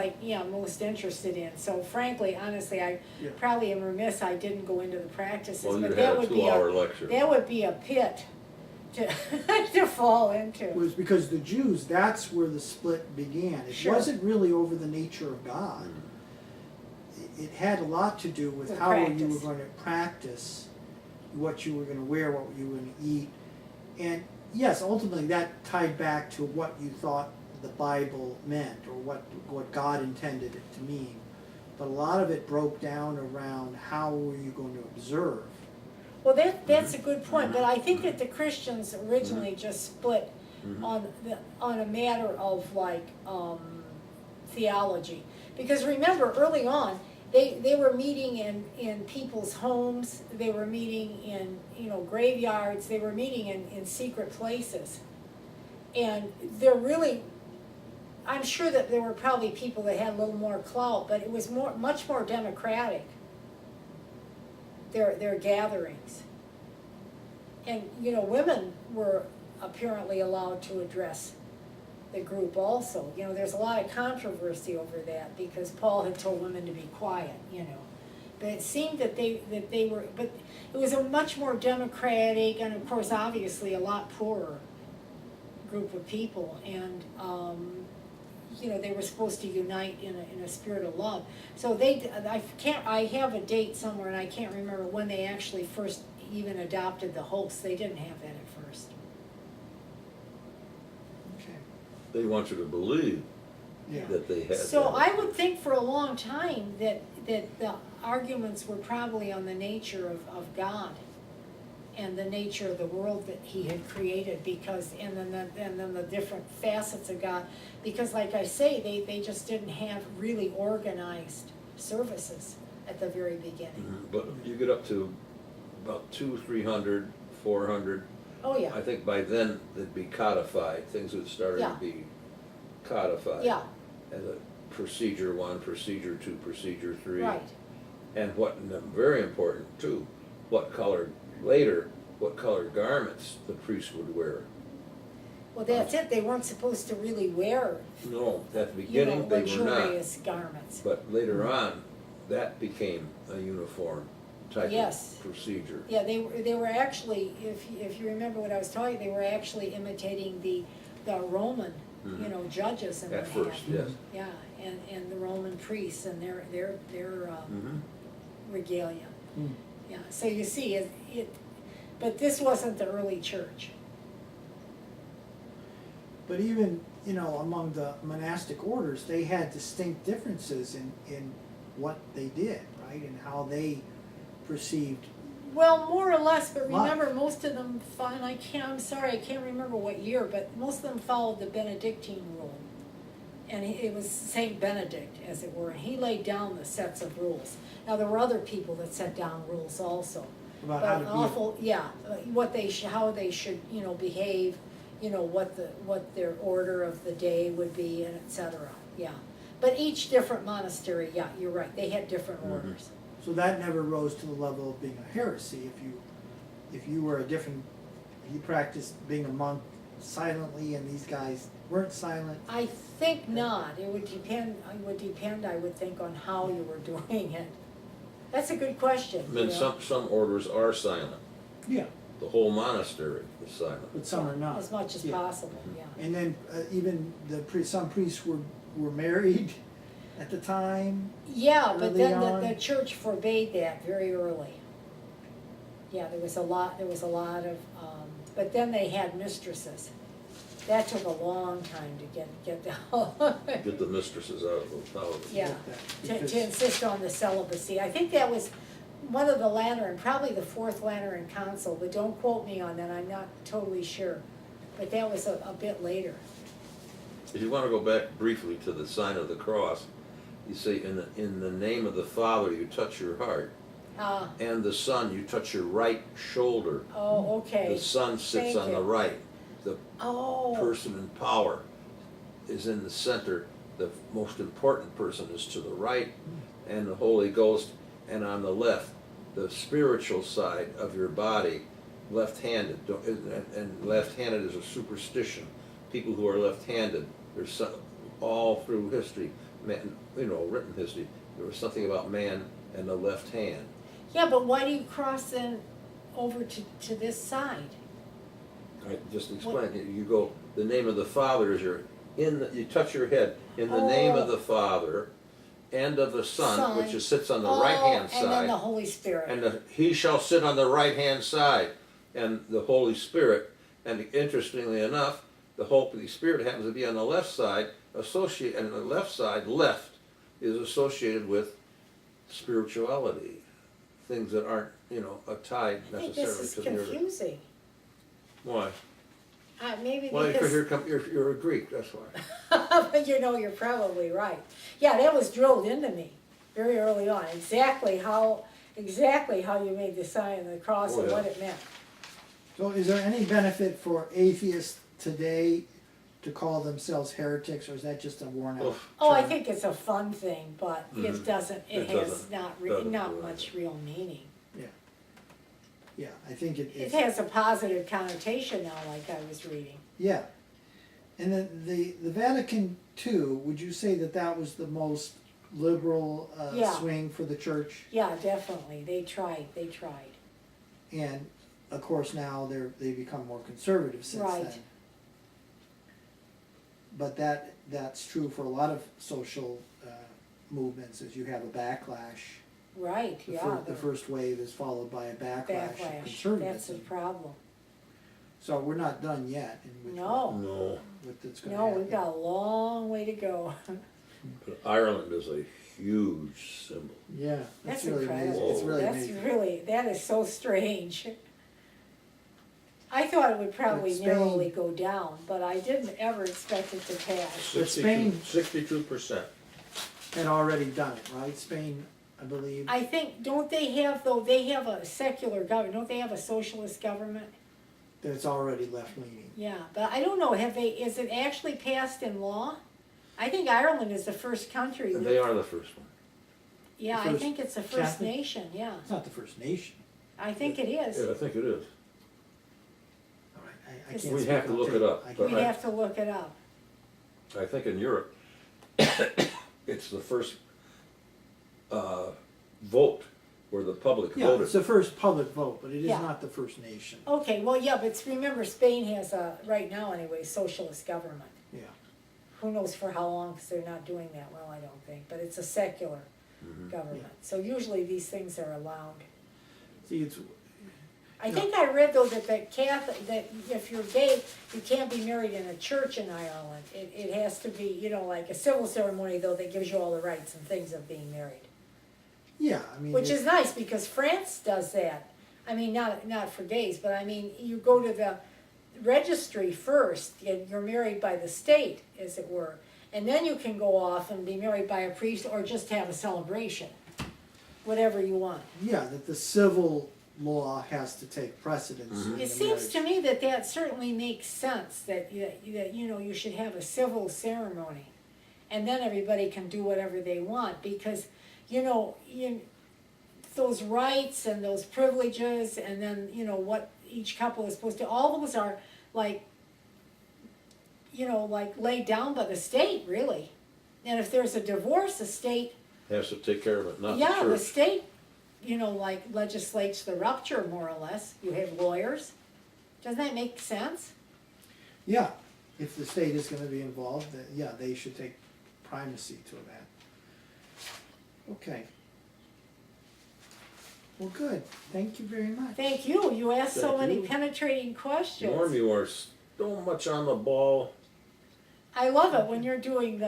most interested in. So frankly, honestly, I probably am remiss I didn't go into the practices, Well, you but had that a would be 2-hour lecture. that would be a pit to to fall into. It was because the Jews, that's where the split began. It Sure. wasn't really over the nature of God. It had a lot to do with With how you were practice. going to practice, what you were going to wear, what you were going to eat. And yes, ultimately that tied back to what you thought the Bible meant or what God intended it to mean. But a lot of it broke down around how were you going to observe. Well, that's a good point, but I think that the Christians originally just split on a matter of theology, because remember early on they were meeting in people's homes, they were meeting in graveyards, they were meeting in secret places, and there really I'm sure that there were probably people that had a little more clout, but it was much more democratic, their gatherings. And, women were apparently allowed to address the group also. There's a lot of controversy over that, because Paul had told women to be quiet, But it seemed that they were, but it was a much more democratic, and of course, obviously, a lot poorer group of people, and, they were supposed to unite in a spirit of love. So I have a date somewhere, and I can't remember when they actually first even adopted the hosts. They didn't have that at first. Okay. They want you to believe Yeah. that they had So that. I would think for a long time that the arguments were probably on the nature of God and the nature of the world that he had created, and then the different facets of God, because like I say, they just didn't have really organized services at the very beginning. Mhm. But you get up to about 200, 300, 400. Oh, yeah, I think by then they'd be codified. Things would start Yeah. to be codified. yeah, As a procedure 1, procedure 2, procedure 3. right. And what, very important too, what color garments the priest would wear. Well, that's it, they weren't supposed to really wear, No, at the beginning they were not. luxurious garments. But later on, that became a uniform type Yes. of procedure. Yeah, they were actually, if you remember what I was talking, they were actually imitating the Roman, Mhm. judges and At what have first, you. yes. Yeah, and the Roman priests and their Mhm. regalia. Mm. Yeah, so you see, but this wasn't the early church. But even, among the monastic orders, they had distinct differences in what they did, right? And how they perceived. Well, more or less, but Why? remember, most of them, I'm sorry, I can't remember what year, but most of them followed the Benedictine rule. And it was Saint Benedict, as it were, and he laid down the sets of rules. Now, there were other people that set down rules also. About But how to be awful, yeah, how they should, behave, what their order of the day would be, and et cetera, yeah. But each different monastery, yeah, you're right, they had different Mhm. orders. So that never rose to the level of being a heresy. If you were if you practiced being a monk silently and these guys weren't silent. I think not, it would depend, I would think, on how you were doing it. That's a good question, I mean, some orders are silent. Yeah. The whole monastery is silent. But some are not. As much as Yeah. possible, yeah. And then even some priests were married at the time. Yeah, but Early then on. the church forbade that very early. Yeah, there was a lot of, but then they had mistresses. That took a long time to get the, Get the mistresses out of the house. yeah, Like that, to because- insist on the celibacy. I think that was one of the Lateran, probably the Fourth Lateran Council, but don't quote me on that, I'm not totally sure. But that was a bit later. If you want to go back briefly to the sign of the cross, you say, in the name of the Father, you touch your heart, and the Son, you touch your right shoulder. Oh, okay. The Son sits Thank on the you. right. The Oh, person in power is in the center. The most important person is to the right, and the Holy Ghost, and on the left. The spiritual side of your body, left-handed, and left-handed is a superstition. People who are left-handed, there's some, all through history, written history, there was something about man and the left hand. yeah, but why do you cross then over to this side? I just explained, you go, the name of the Father is you touch your head, in the name of the Father and of the Son, which sits on the right-hand And then the side. Holy Spirit. And he shall sit on the right-hand side, and the Holy Spirit, and interestingly enough, the Holy Spirit happens to be on the left side, and the left side, left, is associated with spirituality, things that aren't, tied I think necessarily this to is the other. confusing. Why? Maybe Well, because, you're a Greek, that's why. but you're probably right. Yeah, that was drilled into me very early on, exactly how you made the sign of the cross Oh, and yeah. what it meant. So is there any benefit for atheists today to call themselves heretics, or is that just a worn out? Oof. Oh, I term? think it's a fun thing, but it Mhm. doesn't, it It has doesn't- not, doesn't not do much anything. real meaning. Yeah, I think It it's, has a positive connotation now, like I was reading. yeah. And then the Vatican II, would you say that that was the most liberal Yeah. swing for the church? Yeah, definitely, they tried. And of course now they've become more conservative since Right. then. But that's true for a lot of social movements, is you have a backlash. Right, The, yeah. the first wave is followed by a backlash, of Backlash, that's the conservatism. problem. So we're not done yet in with No. No, what's going to No, happen. we've got a long way to go. but Ireland is a huge symbol. Yeah, That's really incredible. amazing. It's really That's amazing. really, that is so strange. I thought it would probably But Spain- narrowly go down, but I didn't ever expect it to pass. But Spain- 62%. Had already done it, right? Spain, I believe. I think, don't they have, though, they have a secular government, don't they have a socialist government? That's already left leaning. Yeah, but I don't know, is it actually passed in law? I think Ireland is the first country. And that- they are the first one. Yeah, the I first think it's the First Catholic? Nation, yeah. It's not the First Nation. I think it is. Yeah, I think it is. All right, I It's- can't We speak have to on look tape. it up, I but can't- We'd have to look it up. I think in Europe, it's the first vote where the public Yeah, voted. it's the first public vote, but it is Yeah. not the First Nation. Okay, well, yeah, but remember, Spain has a, right now anyway, socialist government. Yeah. Who knows for how long, because they're not doing that well, I don't think, but it's a secular Mhm. government. So usually these things are allowed. See, it's, I Yeah. think I read though that the Catholic, that if you're gay, you can't be married in a church in Ireland. It has to be, you know, like a civil ceremony though that gives you all the rights and things of being married. yeah, I mean. Which it- is nice because France does that. I mean, not for gays, but I mean, you go to the registry first, and you're married by the state, as it were. And then you can go off and be married by a priest or just have a celebration, whatever you want. Yeah, that the civil law has to take precedence. Mhm. in It the seems to marriage. me that certainly makes sense, that you know, you should have a civil ceremony. And then everybody can do whatever they want, because, you know, those rights and those privileges, and then, you know, what each couple is supposed to, all those are like, you know, like laid down by the state, really. And if there's a divorce, the state, Has to take care of it, not the yeah, the church. state, you know, like legislates the rupture more or less. You have lawyers. Doesn't that make sense? Yeah, if the state is gonna be involved, then, yeah, they should take primacy to that. Okay. Well, good, thank you very much. Thank you. You asked so Thank many you. penetrating questions. Norm, you are so much on the ball. I love it when you're doing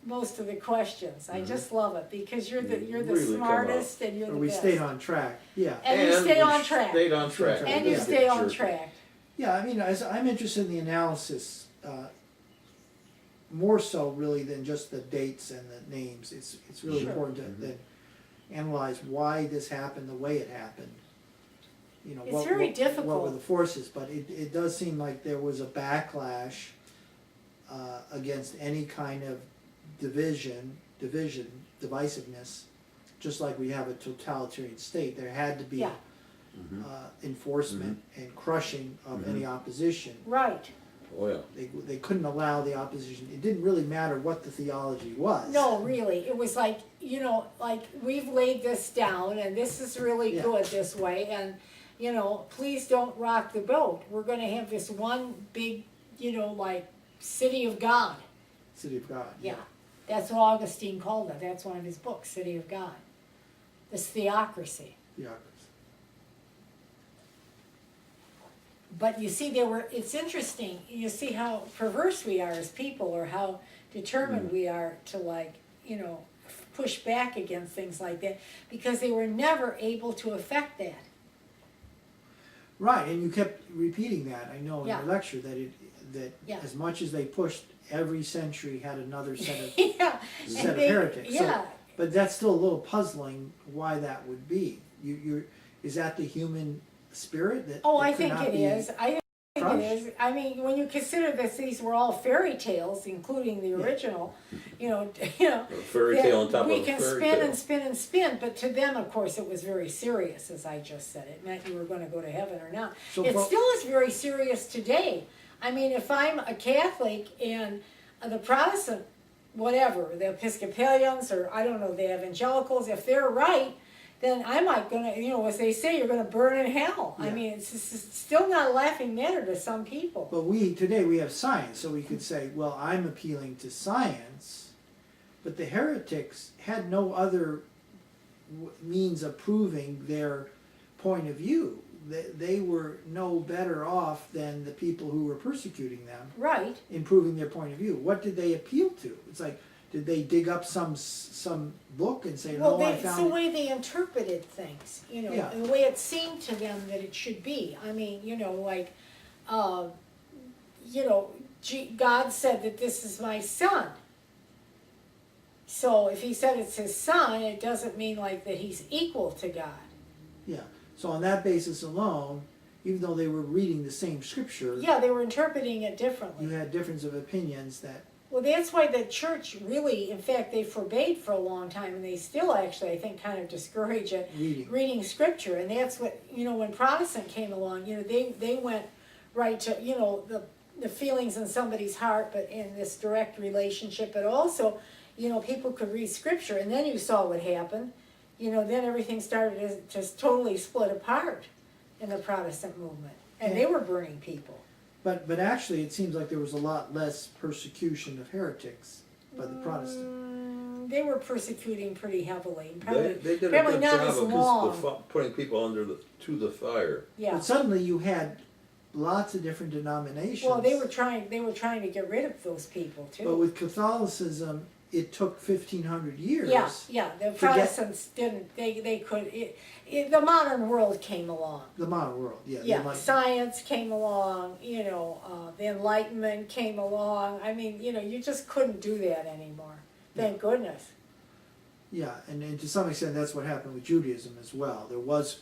most of the questions. I Mhm. just love it because you're the You you're the really come smartest and you're Or the we best. stayed on track, yeah. And you stay on we track. Stayed on track. And you Yeah. stay on Sure. track. Yeah, I mean, I'm interested in the analysis, more so really than just the dates and the names. It's really Sure. important to Mhm. then analyze why this happened the way it happened. You know, It's what, very what difficult. were the forces, but it does seem like there was a backlash against any kind of divisiveness, just like we have a totalitarian state. There had to be Yeah. Mhm. enforcement and crushing of any opposition. Right. Oh, yeah. They couldn't allow the opposition. It didn't really matter what the theology was. No, really. It was like, you know, like we've laid this down and this is really Yeah. good this way, and you know, please don't rock the boat. We're gonna have this one big, you know, like city of God. City of God. Yeah. That's what Augustine called it. That's one of his books, City of God. This theocracy. Yeah. But you see, it's interesting, you see how perverse we are as people, or how determined we are to, like, you know, push back against things like that, because they were never able to affect that. Right, and you kept repeating that. I know in Yeah. your lecture that Yeah. as much as they pushed, every century had another set of Yeah. set and of they- heretics. So- Yeah, but that's still a little puzzling why that would be. Is that the human spirit that? oh, that I could think not it be is. I think think crushed. it is. I mean, when you consider that these were all fairy tales, including the original, you know, A fairy tale on top of we a can fairy spin tale. and spin and spin, but to them, of course, it was very serious, as I just said. It meant you were going to go to heaven or not. So It for- still is very serious today. I mean, if I'm a Catholic and the Protestant, whatever, the Episcopalians or I don't know, the evangelicals, if they're right, then I'm not gonna, you know, as they say, you're gonna burn in hell. I Yeah. mean, it's still not a laughing matter to some people. But today we have science, so we could say, well, I'm appealing to science, but the heretics had no other means of proving their point of view. They were no better off than the people who were persecuting them Right. in proving their point of view. What did they appeal to? It's like, did they dig up some book and say, Well, no, I it's the found it? way they interpreted things, you know, Yeah. the way it seemed to them that it should be. I mean, you know, like, you know, God said that this is my son. So if he said it's his son, it doesn't mean like that he's equal to God. Yeah. So on that basis alone, even though they were reading the same scripture, Yeah, they were interpreting it differently. you had difference of opinions that, Well, that's why the church really, in fact, they forbade for a long time, and they still actually, I think, kind of discourage it, reading scripture. And that's what, you know, when Protestant came along, you know, they went right to, you know, the feelings in somebody's heart, but in this direct relationship, but also, you know, people could read scripture, and then you saw what happened. You know, then everything started to just totally split apart in the Protestant movement, and they were burning people. but actually it seems like there was a lot less persecution of heretics by the Protestant. They were persecuting pretty heavily. They Probably, did a probably good not job as of long. putting people to the fire. Yeah. But suddenly you had lots of different denominations. Well, they were trying to get rid of those people too. But with Catholicism, it took 1,500 years. Yeah. The Protestants didn't. They could. The modern world came along. The modern world, yeah. the Yeah, enlightenment. science came along. You know, the Enlightenment came along. I mean, you know, you just couldn't do that anymore. Thank goodness. Yeah, and to some extent that's what happened with Judaism as well. There was,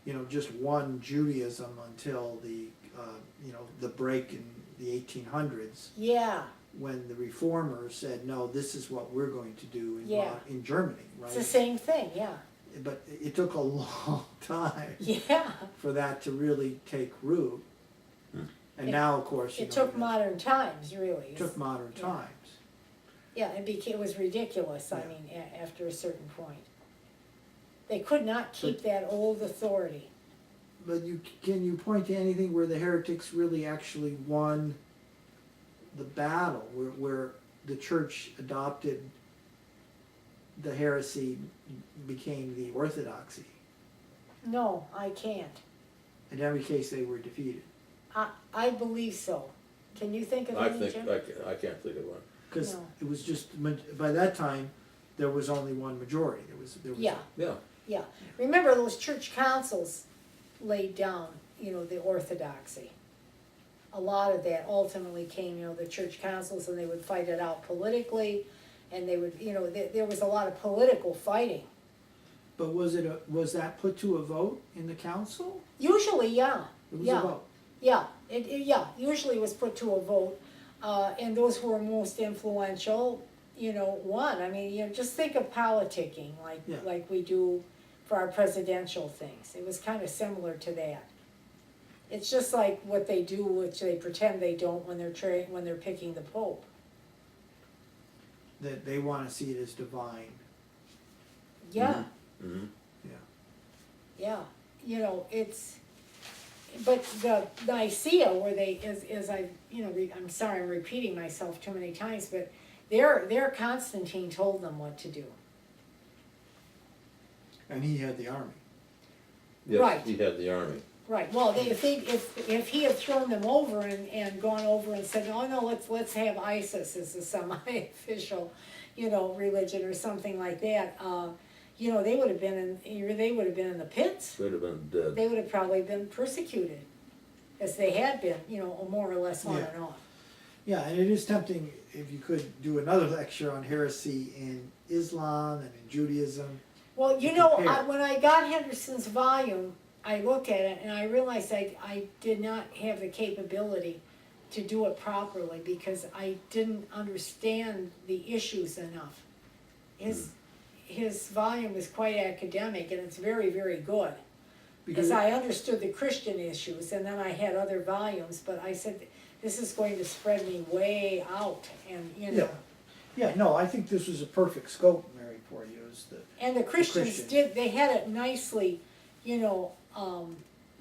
you know, just one Judaism until the break in the 1800s, Yeah. when the reformers said, no, this is what we're going to do Yeah. in Germany, right? It's the same thing. Yeah. But it took a long time Yeah. for that to really take root. And now, of course, It took modern times, really. It took modern Yeah. times. Yeah, it was ridiculous, I Yeah. mean, after a certain point. They could not keep that old authority. But can you point to anything where the heretics really actually won the battle, where the church adopted the heresy, became the orthodoxy? No, I can't. In every case, they were defeated. I believe so. Can you think of any, Jim? I can't think of one. Because No. it was just, by that time, there was only one majority. There was Yeah. Yeah. Yeah. Remember, those church councils laid down, you know, the orthodoxy. A lot of that ultimately came, you know, the church councils, and they would fight it out politically, and they would, you know, there was a lot of political fighting. But was that put to a vote in the council? Usually, yeah. It was Yeah. a vote. Yeah, yeah, usually it was put to a vote, and those who were most influential, you know, won. I mean, you know, just think of politicking, Yeah. like we do for our presidential things. It was kind of similar to that. It's just like what they do, which they pretend they don't when they're picking the pope. That they want to see it as divine. Yeah, Mm-hmm. yeah, you know, but the Nicaea, where they, as I, you know, I'm sorry, I'm repeating myself too many times, but their Constantine told them what to do. And he had the army. Yes, Right. he had the army. Right, well, if he had thrown them over and gone over and said, oh no, let's have ISIS as a semi-official, you know, religion or something like that, you know, they would have been in the pits. They'd have been dead. They would have probably been persecuted, as they had been, you know, more or less on Yeah. and off. Yeah, and it is tempting if you could do another lecture on heresy in Islam and in Judaism. Well, you know, compare. when I got Henderson's volume, I look at it and I realized I did not have the capability to do it properly because I didn't understand the issues enough. His volume is quite academic and it's very, very good. Because I understood the Christian issues and then I had other volumes, but I said, this is going to spread me way out and, you know. Yeah, no, I think this was a perfect scope, Mary, for you, is the, And the Christians Christians. they had it nicely, you know,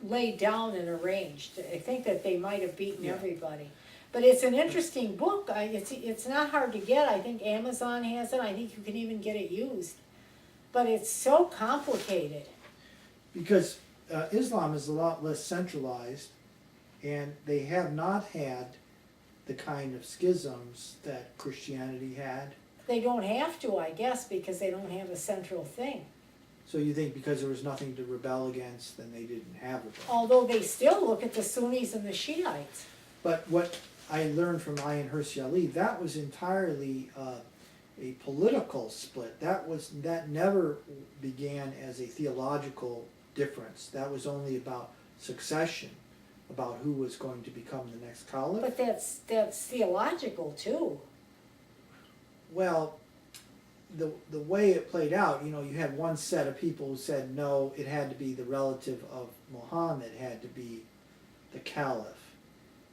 laid down and arranged. I think that they might have beaten Yeah. everybody. But it's an interesting book. It's not hard to get. I think Amazon has it. I think you can even get it used. But it's so complicated. because Islam is a lot less centralized, and they have not had the kind of schisms that Christianity had. They don't have to, I guess, because they don't have a central thing. So you think because there was nothing to rebel against, then they didn't have it. Although they still look at the Sunnis and the Shiites. But what I learned from Ayan Hirsi Ali, that was entirely a political split. That never began as a theological difference. That was only about succession, about who was going to become the next caliph. But that's theological too. Well, the way it played out, you know, you had one set of people who said no, it had to be the relative of Muhammad, had to be the caliph,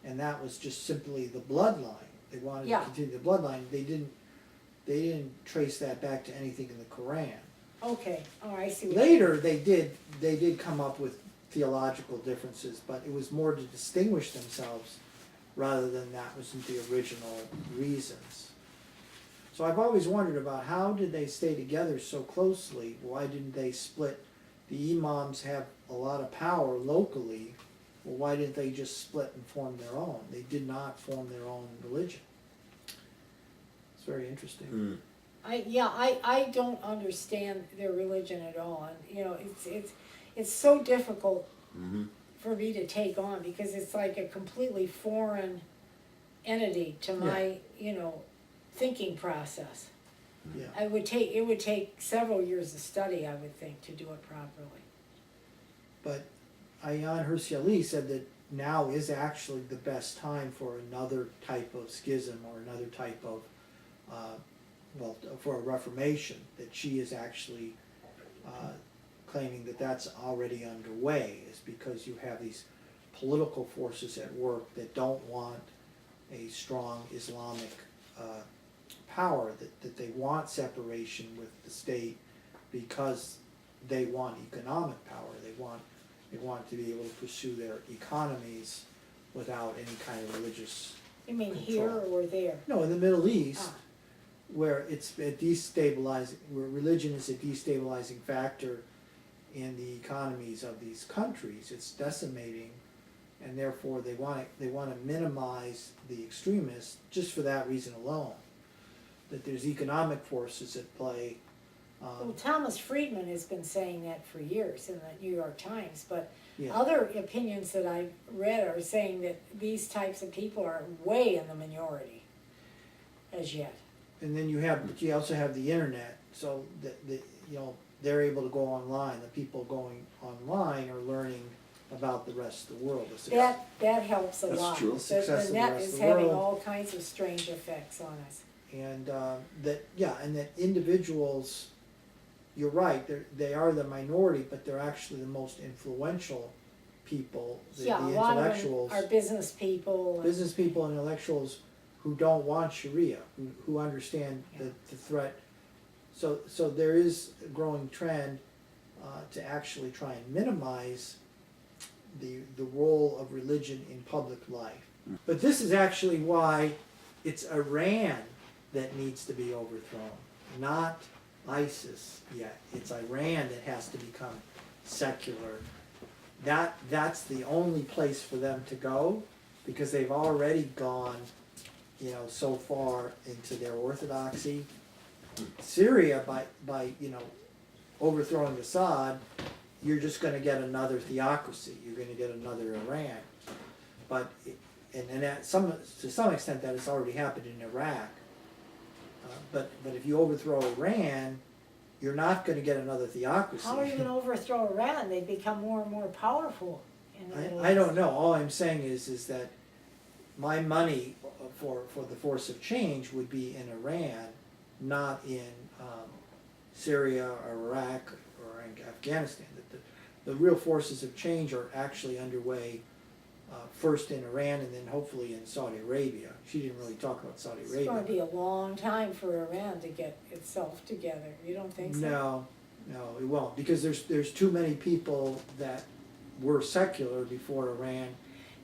and that was just simply the bloodline. They wanted Yeah. to continue the bloodline. They didn't trace that back to anything in the Quran. Okay, oh, I see. Later, they did come up with theological differences, but it was more to distinguish themselves rather than that wasn't the original reasons. So I've always wondered about how did they stay together so closely? Why didn't they split? The imams have a lot of power locally. Well, why didn't they just split and form their own? They did not form their own religion. It's very interesting. I don't understand their religion at all, and you know, it's so difficult for me to take on because it's like a completely foreign entity to my, you know, thinking process. Yeah. It would take several years of study, I would think, to do it properly. But Ayan Hirsi Ali said that now is actually the best time for another type of schism or another type of, for a reformation, that she is actually claiming that that's already underway, is because you have these political forces at work that don't want a strong Islamic power, that they want separation with the state because they want economic power. They want to be able to pursue their economies without any kind of religious You mean control. here or there? No, in the Middle East, Ah. where it's a destabilizing, where religion is a destabilizing factor in the economies of these countries. It's decimating, and therefore they want to minimize the extremists just for that reason alone. That there's economic forces at play. Well, Thomas Friedman has been saying that for years in the New York Times, but Yeah. other opinions that I've read are saying that these types of people are way in the minority as yet. And then you also have the internet, so that you know, they're able to go online. The people going online are learning about the rest of the world. That helps a That's lot. true. The Success of the net rest is of the having world. all kinds of strange effects on us. And that individuals, you're right, they are the minority, but they're actually the most influential people, the Yeah, a lot of them intellectuals, are business people. business people and intellectuals who don't want Sharia, who understand the threat. So there is a growing trend to actually try and minimize the role of religion in public life. But this is actually why it's Iran that needs to be overthrown, not ISIS yet. It's Iran that has to become secular. That's the only place for them to go, because they've already gone, you know, so far into their orthodoxy. Syria, by you know, overthrowing Assad, you're just going to get another theocracy. You're going to get another Iran. But and to some extent that has already happened in Iraq. But if you overthrow Iran, you're not gonna get another theocracy. How are you gonna overthrow Iran? They become more and more powerful in the Middle East. I don't know, all I'm saying is that my money for the force of change would be in Iran, not in Syria or Iraq or in Afghanistan. That the real forces of change are actually underway first in Iran and then hopefully in Saudi Arabia. She didn't really talk about Saudi It's Arabia. gonna be a long time for Iran to get itself together. You don't think so? No, it won't, because there's too many people that were secular before Iran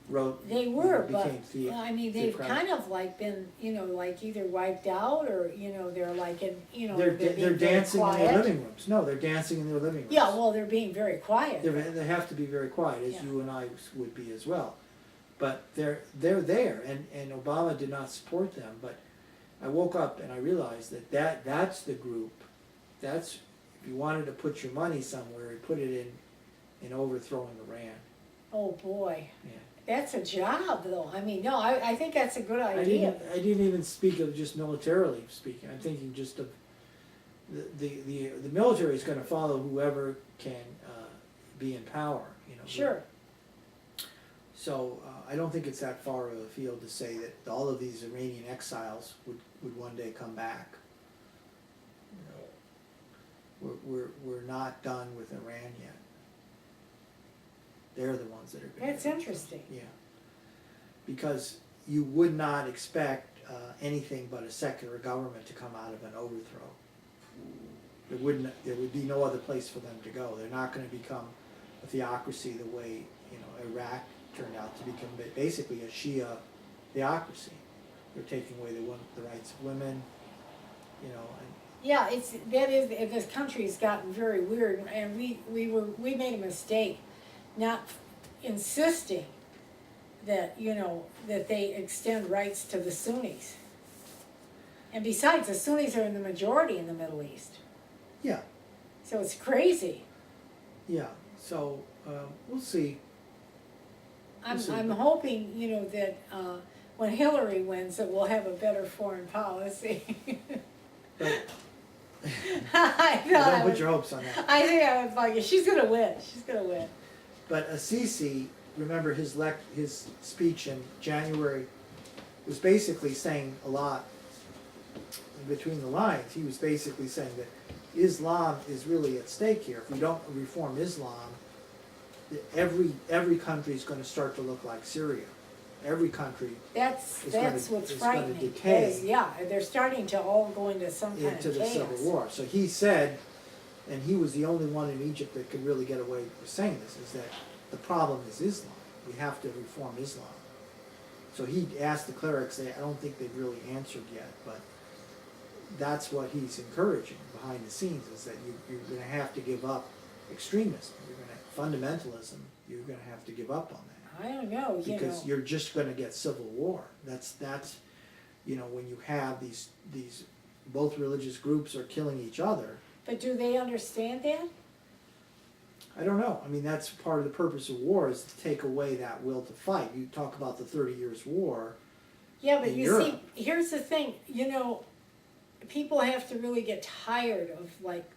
wrote. They were, became but, I mean, they've theocratic. kind of like been, like either wiped out or, they're like in, They're being they're very dancing in their quiet. living rooms. No, they're dancing in their living rooms. Yeah, well, they're being very quiet. They have to be very quiet, as Yeah. you and I would be as well. But they're there, and Obama did not support them. But I woke up and I realized that's the group. That's, if you wanted to put your money somewhere, put it in overthrowing Iran. Oh, boy. Yeah. That's a job, though. I mean, no, I think that's a good idea. I didn't even speak of just militarily speaking. I'm thinking just of the military is going to follow whoever can be in power. Sure. So I don't think it's that far of a field to say that all of these Iranian exiles would one day come back. We're not done with Iran yet. They're the ones that are going to. That's interesting. Yeah. Because you would not expect anything but a secular government to come out of an overthrow. There would be no other place for them to go. They're not going to become a theocracy the way Iraq turned out to become basically a Shia theocracy. They're taking away the rights of women, and Yeah, this country's gotten very weird, and we made a mistake not insisting that, that they extend rights to the Sunnis. And besides, the Sunnis are in the majority in the Middle East. yeah, So it's crazy. yeah. So we'll see. I'm We'll see. I'm hoping, that when Hillary wins, that we'll have a better foreign policy. But I don't thought put your hopes on that. I think I was like, she's gonna win. She's gonna win. But Assisi, remember his speech in January was basically saying a lot between the lines. He was basically saying that Islam is really at stake here. If we don't reform Islam, every country is going to start to look like Syria. Every country That's It's gonna- what's it's gonna frightening. decay. That is- yeah, they're starting to all go into some kind into of the chaos. civil war. So he said, and he was the only one in Egypt that could really get away with saying this, is that the problem is Islam. We have to reform Islam. So he asked the clerics, I don't think they've really answered yet, but that's what he's encouraging behind the scenes, is that you're going to have to give up extremism. Fundamentalism, you're going to have to give up on that. I don't know, Because you're just going to get civil war. That's when you have these both religious groups are killing each other. But do they understand that? I don't know. I mean, that's part of the purpose of war, is to take away that will to fight. You talk about the 30 Years' War. Yeah, but In you Europe. see, here's the thing, people have to really get tired of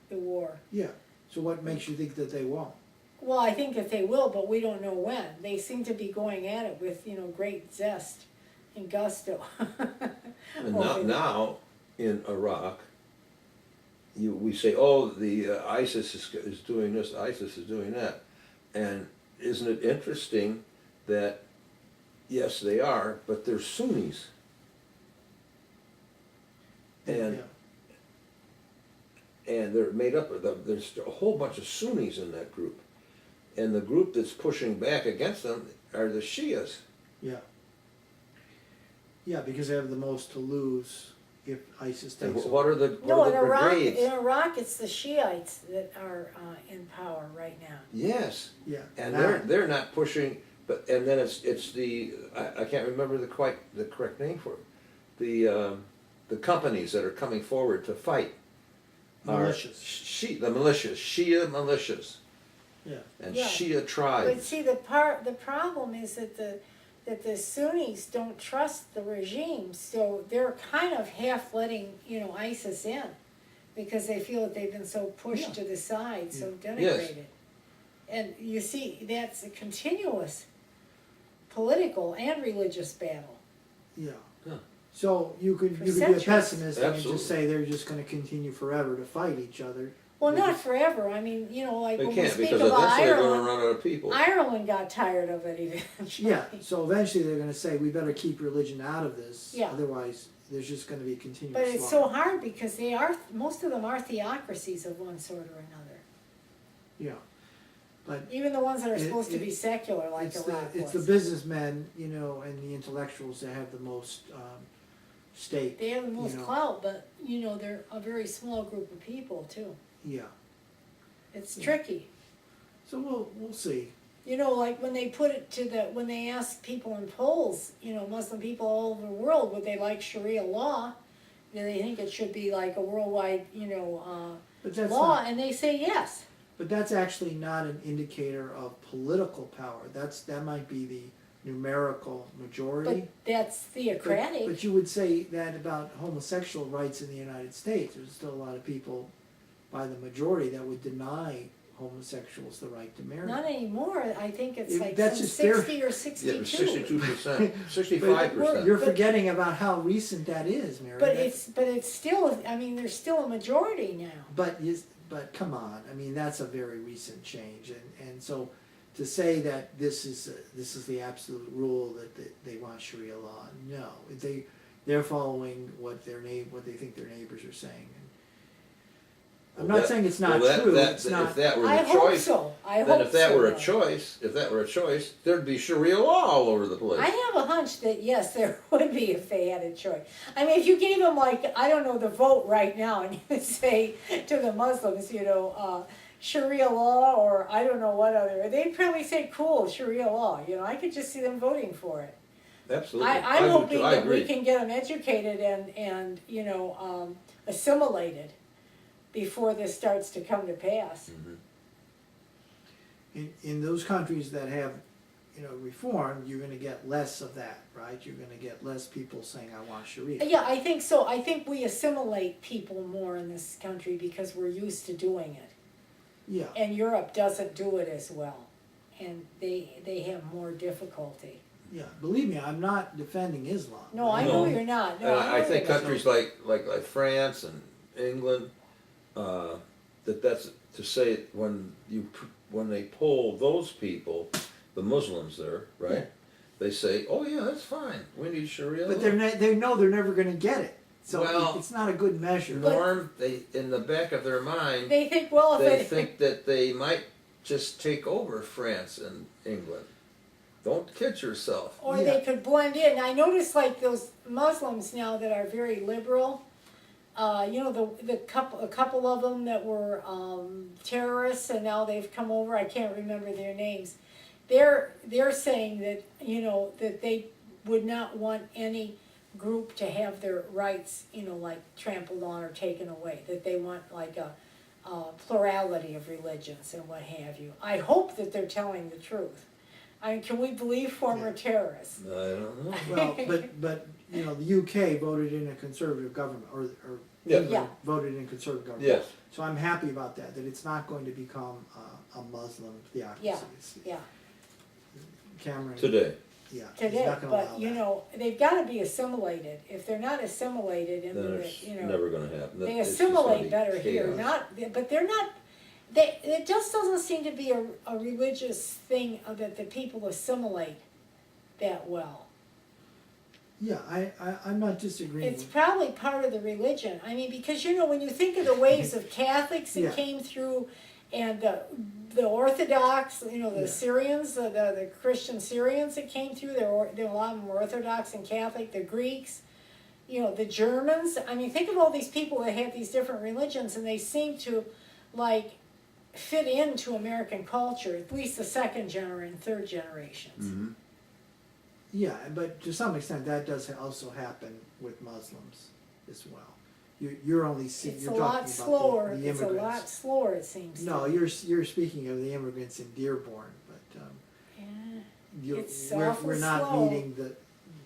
the war. Yeah. So what makes you think that they won't? Well, I think that they will, but we don't know when. They seem to be going at it with, great zest and gusto. And now in Iraq, we say, oh, the ISIS is doing this, ISIS is doing that. And isn't it interesting that, yes, they are, but they're Sunnis. And and they're made up of there's a whole bunch of Sunnis in that group. And the group that's pushing back against them are the Shias. Yeah. Yeah, because they have the most to lose if ISIS And takes what over. are the No, what in are the brigades? Iraq, it's the Shiites that are in power right now. Yes. Yeah. And Now- they're not pushing, but and then it's the I can't remember the correct name for it. The companies that are coming forward to fight are Militias. the militias, Shia militias, Yeah. and Yeah. Shia But tribes. see, the problem is that the Sunnis don't trust the regime, so they're kind of half letting ISIS in. because they feel that they've been so pushed Yeah. to the side, so Yeah. denigrated. And you see, that's a continuous political and religious battle. Yeah. Yeah. So you could For be a centuries. pessimist and Absolutely. just say they're just gonna continue forever to fight each other. Well, They not just- forever, I mean, you know, like They when we can't, speak because about eventually they're gonna Ireland, run out of people. Ireland got tired of it eventually. Yeah, so eventually they're gonna say, we better keep religion out of this, Yeah. otherwise there's just gonna be continuous But it's so slaughter. hard because they are, most of them are theocracies of one sort or another. Yeah, but Even the ones that are It- supposed to it- be secular, like it's Iraq the, it's the was. businessmen, you know, and the intellectuals that have the most, stake, They have the most you know. clout, but, you know, they're a very small group of people too. yeah. It's Yeah. tricky. So we'll see. You know, like when they put it to the, when they ask people in polls, you know, Muslim people all over the world, would they like Sharia law? Do they think it should be like a worldwide, you know, But that's law? not, And they say yes. but that's actually not an indicator of political power. That might be the numerical majority. But that's But theocratic. you would say that about homosexual rights in the United States. There's still a lot of people by the majority that would deny homosexuals the right to marry. Not anymore. I think it's If like that's some just their- 60 or Yeah, 62. 62%, But 65%. you're But- forgetting about how recent that is, Mary. But That- it's still, I mean, there's still a majority now. But come on, I mean, that's a very recent change, and so to say that this is the absolute rule that they want Sharia law, no, they're following what they think their neighbors are saying. I'm Well, not saying it's not well, that- true. that- It's not. If that were I the hope choice, so. I hope then if that so, were a though. choice, there'd be Sharia law all over the place. I have a hunch that yes, there would be if they had a choice. I mean, if you gave them like, I don't know, the vote right now and you say to the Muslims, you know, Sharia law or I don't know what other, they'd probably say, cool, Sharia law. You know, I could just see them voting for it. Absolutely. I'm do too. hoping I that we agree. can get them educated and you know, assimilated before this starts to come to pass. In those countries that have, you know, reform, you're gonna get less of that, right? You're gonna get less people saying, I want Sharia. Yeah, I think so. I think we assimilate people more in this country because we're used to doing it. Yeah, And Europe doesn't do it as well, and they have more difficulty. yeah, believe me, I'm not defending Islam. No, I know you're not, no, And I know think you're not. countries like France and England, that's to say when they poll those people, the Muslims there, right? Yeah. They say, oh yeah, that's fine. We need Sharia But law. they know they're never gonna get it, so Well, it's not a good measure. Norm, they in the back of their mind, They think, well, they if think that they might just take over France and England. Don't kid yourself. or Yeah. they could blend in. I notice like those Muslims now that are very liberal, you know, a couple of them that were terrorists and now they've come over, I can't remember their names. They're saying that, you know, that they would not want any group to have their rights, you know, like trampled on or taken away, that they want like a plurality of religions and what have you. I hope that they're telling the truth. I mean, can we believe former terrorists? I don't know. Well, but you know, the UK voted in a conservative government, or Yeah. England Yeah. voted in a conservative government. Yes. So I'm happy about that. That it's not going to become a Muslim theocracy. Yeah. It's- Yeah, Cameron. Today. Yeah. he's today, not gonna allow but you that. know, they've gotta be assimilated. If they're not assimilated and Then then, it's you know, never gonna happen. they It's just gonna assimilate be better here, chaos. not, but they're not, it just doesn't seem to be a religious thing that the people assimilate that well. Yeah, I'm not disagreeing. It's probably part of the religion. I mean, because you know, when you think of the waves of Catholics that Yeah. came through, and the Orthodox, you know, the Yeah. Syrians, the Christian Syrians that came through, there were a lot of them were Orthodox and Catholic. The Greeks, you know, the Germans. I mean, think of all these people that had these different religions, and they seem to like fit into American culture, at least the second generation, third generations. Mhm. Yeah, but to some extent that does also happen with Muslims as well. You're only seeing, It's you're a talking lot about slower. the It's a immigrants. lot slower, it seems. No, to me. you're speaking of the immigrants in Dearborn, but Yeah. you, It's we're awful not slow. meeting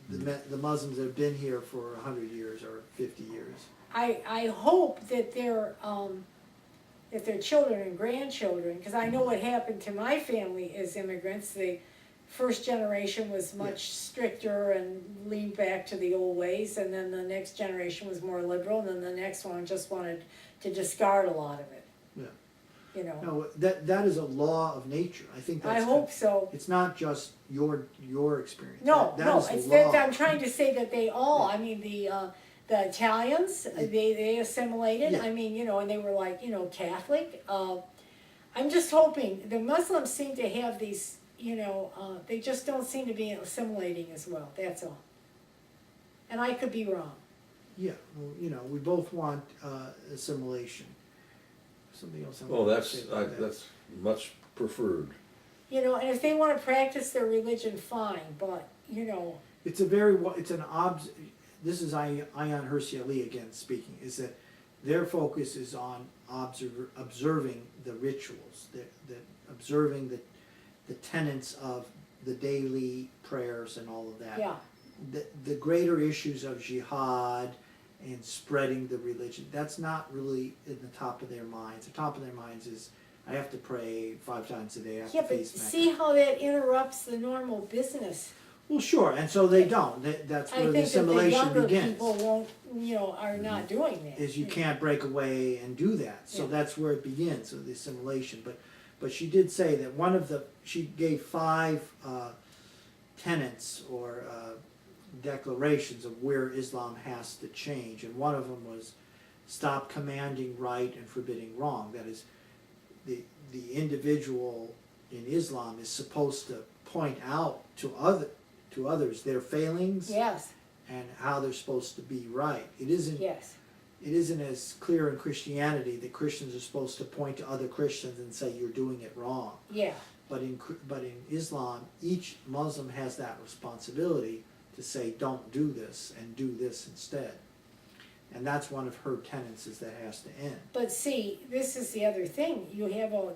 the Muslims that have been here for 100 years or 50 years. I hope that their children and grandchildren, because I know what happened to my family as immigrants. The first generation was much stricter and leaned back to the old ways, and then the next generation was more liberal, and then the next one just wanted to discard a lot of it. Yeah. You know. No, that is a law of nature. I think that's I hope so. It's not just your experience. No, that no, is the it's law. that I'm trying to say that they all, I mean, the Italians, they assimilated, Yeah. I mean, you know, and they were like, you know, Catholic. I'm just hoping, the Muslims seem to have these, you know, they just don't seem to be assimilating as well, that's all. And I could be wrong. Yeah, well, you know, we both want assimilation. Something else I Well, wanted to say about that. that's much preferred. You know, and if they wanna practice their religion, fine, but, you know, It's this is Ayan Hersey Ali again speaking, is that their focus is on observing the rituals, observing the tenets of the daily prayers and all of that. yeah, The greater issues of jihad and spreading the religion, that's not really in the top of their minds. The top of their minds is, I have to pray 5 times a day, I have yeah, to but face Mecca. see how that interrupts the normal business. Well, sure, and so they don't. That's I where the think that the assimilation younger begins. people won't, you know, are not doing that. Is you can't break away and do that. So Yeah. that's where it begins, so the assimilation. But she did say that she gave 5 tenets or declarations of where Islam has to change, and one of them was stop commanding right and forbidding wrong. That is, the individual in Islam is supposed to point out to others their failings Yes, and how they're supposed to be right. It isn't as clear in Christianity that Christians are supposed to point to other Christians and say you're doing it wrong. yeah, But in Islam, each Muslim has that responsibility to say don't do this and do this instead. And that's one of her tenets, is that has to end. but see, this is the other thing, you have a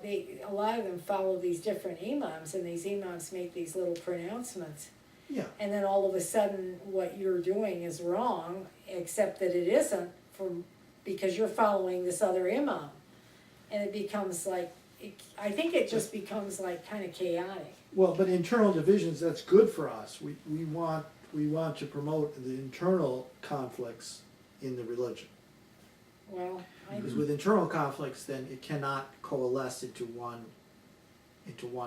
lot of them follow these different imams, and these imams make these little pronouncements. Yeah. And then all of a sudden, what you're doing is wrong, except that it isn't, because you're following this other imam. And it becomes like, I think it just becomes like kind of chaotic. Well, but internal divisions, that's good for us. We want to promote the internal conflicts in the religion. Well, Because with internal conflicts, then it cannot coalesce into one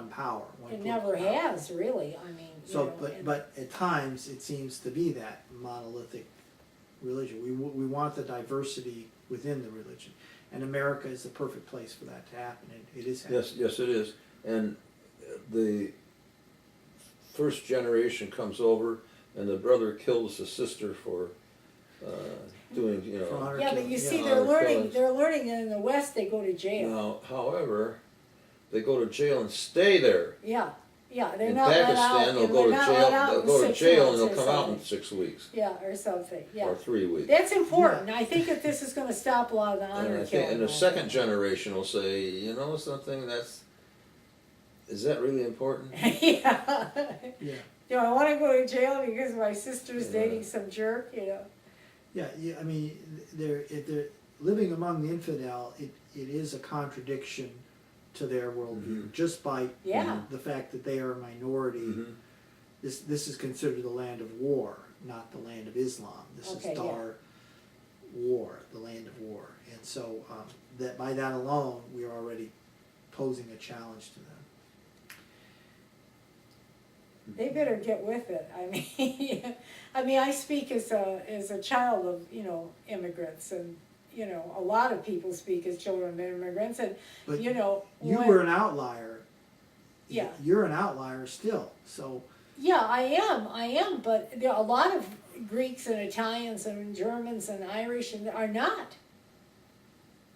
power. it never has, really, I mean, you So, know, but at times, it seems to be that monolithic religion. We want the diversity within the religion. And America is the perfect place for that to happen, and it is happening. Yes, it is. And the first generation comes over, and the brother kills the sister for doing, you For know. honor yeah, but killing. you see, honor killings. they're learning that in the West, they go to jail. Now, however, they go to jail and stay there. Yeah, they're In not let out, Pakistan, they'll and go they're to not jail. let out They'll in go to 6 jail and months they'll or come out in something. 6 weeks Yeah, or something, yeah. or 3 weeks. That's important, I think that this is gonna stop a lot of the And honor I think, killing. and the all second that. generation will say, you know something, is that really important? Yeah. Yeah, Do I wanna go to jail because my sister's Yeah. dating some jerk, you know? yeah. I mean, if they're living among the infidel, it is a contradiction to their worldview, Mhm. just by Yeah. the fact that they are a minority. Mhm. This is considered the land of war, not the land of Islam. This Okay, is yeah. Dar war, the land of war. And so that by that alone, we are already posing a challenge to them. They better get with it, I mean, I speak as a child of, you know, immigrants, and, you know, a lot of people speak as children of immigrants, and, But you know. you when- were an outlier. Yeah. You're an outlier still, so. Yeah, I am, but there are a lot of Greeks and Italians and Germans and Irish and are not.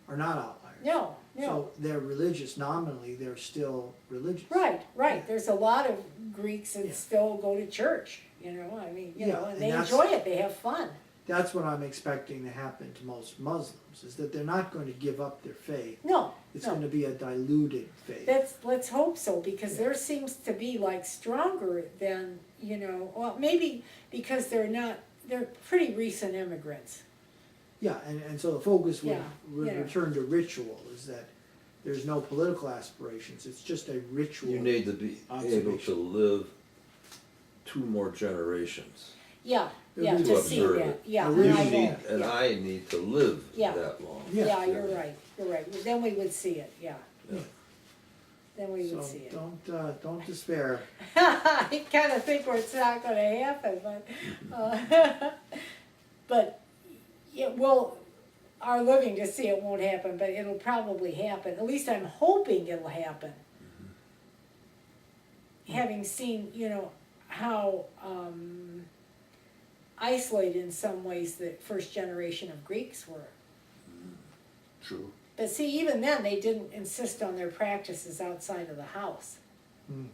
Are not outliers. No. So they're religious, nominally, they're still religious. Right, there's a lot of Greeks that Yeah. still go to church, you know, I mean, you Yeah, know, and and they that's- enjoy it, they have fun. That's what I'm expecting to happen to most Muslims, is that they're not going to give up their faith. No, It's no. going to be a diluted faith. Let's hope so, because there seems to be like stronger than, you know, well, maybe because they're pretty recent immigrants. Yeah, and so the focus would, Yeah, would yeah. return to ritual, is that there's no political aspirations, it's just a ritual. You need to be able to Observation. live 2 more generations. Yeah, To yeah, to see observe that, it. yeah, You and I You need, hope, and yeah. I need to live Yeah. that long. Yeah. Yeah, you're right, then we would see it, yeah. Yeah. Then we So would see it. don't despair. I kinda think it's not gonna happen, but, yeah, well, our living to see it won't happen, but it'll probably happen, at least I'm hoping it'll happen. Having seen, you know, how, isolated in some ways the first generation of Greeks were. True. But see, even then, they didn't insist on their practices outside of the house. Hmm.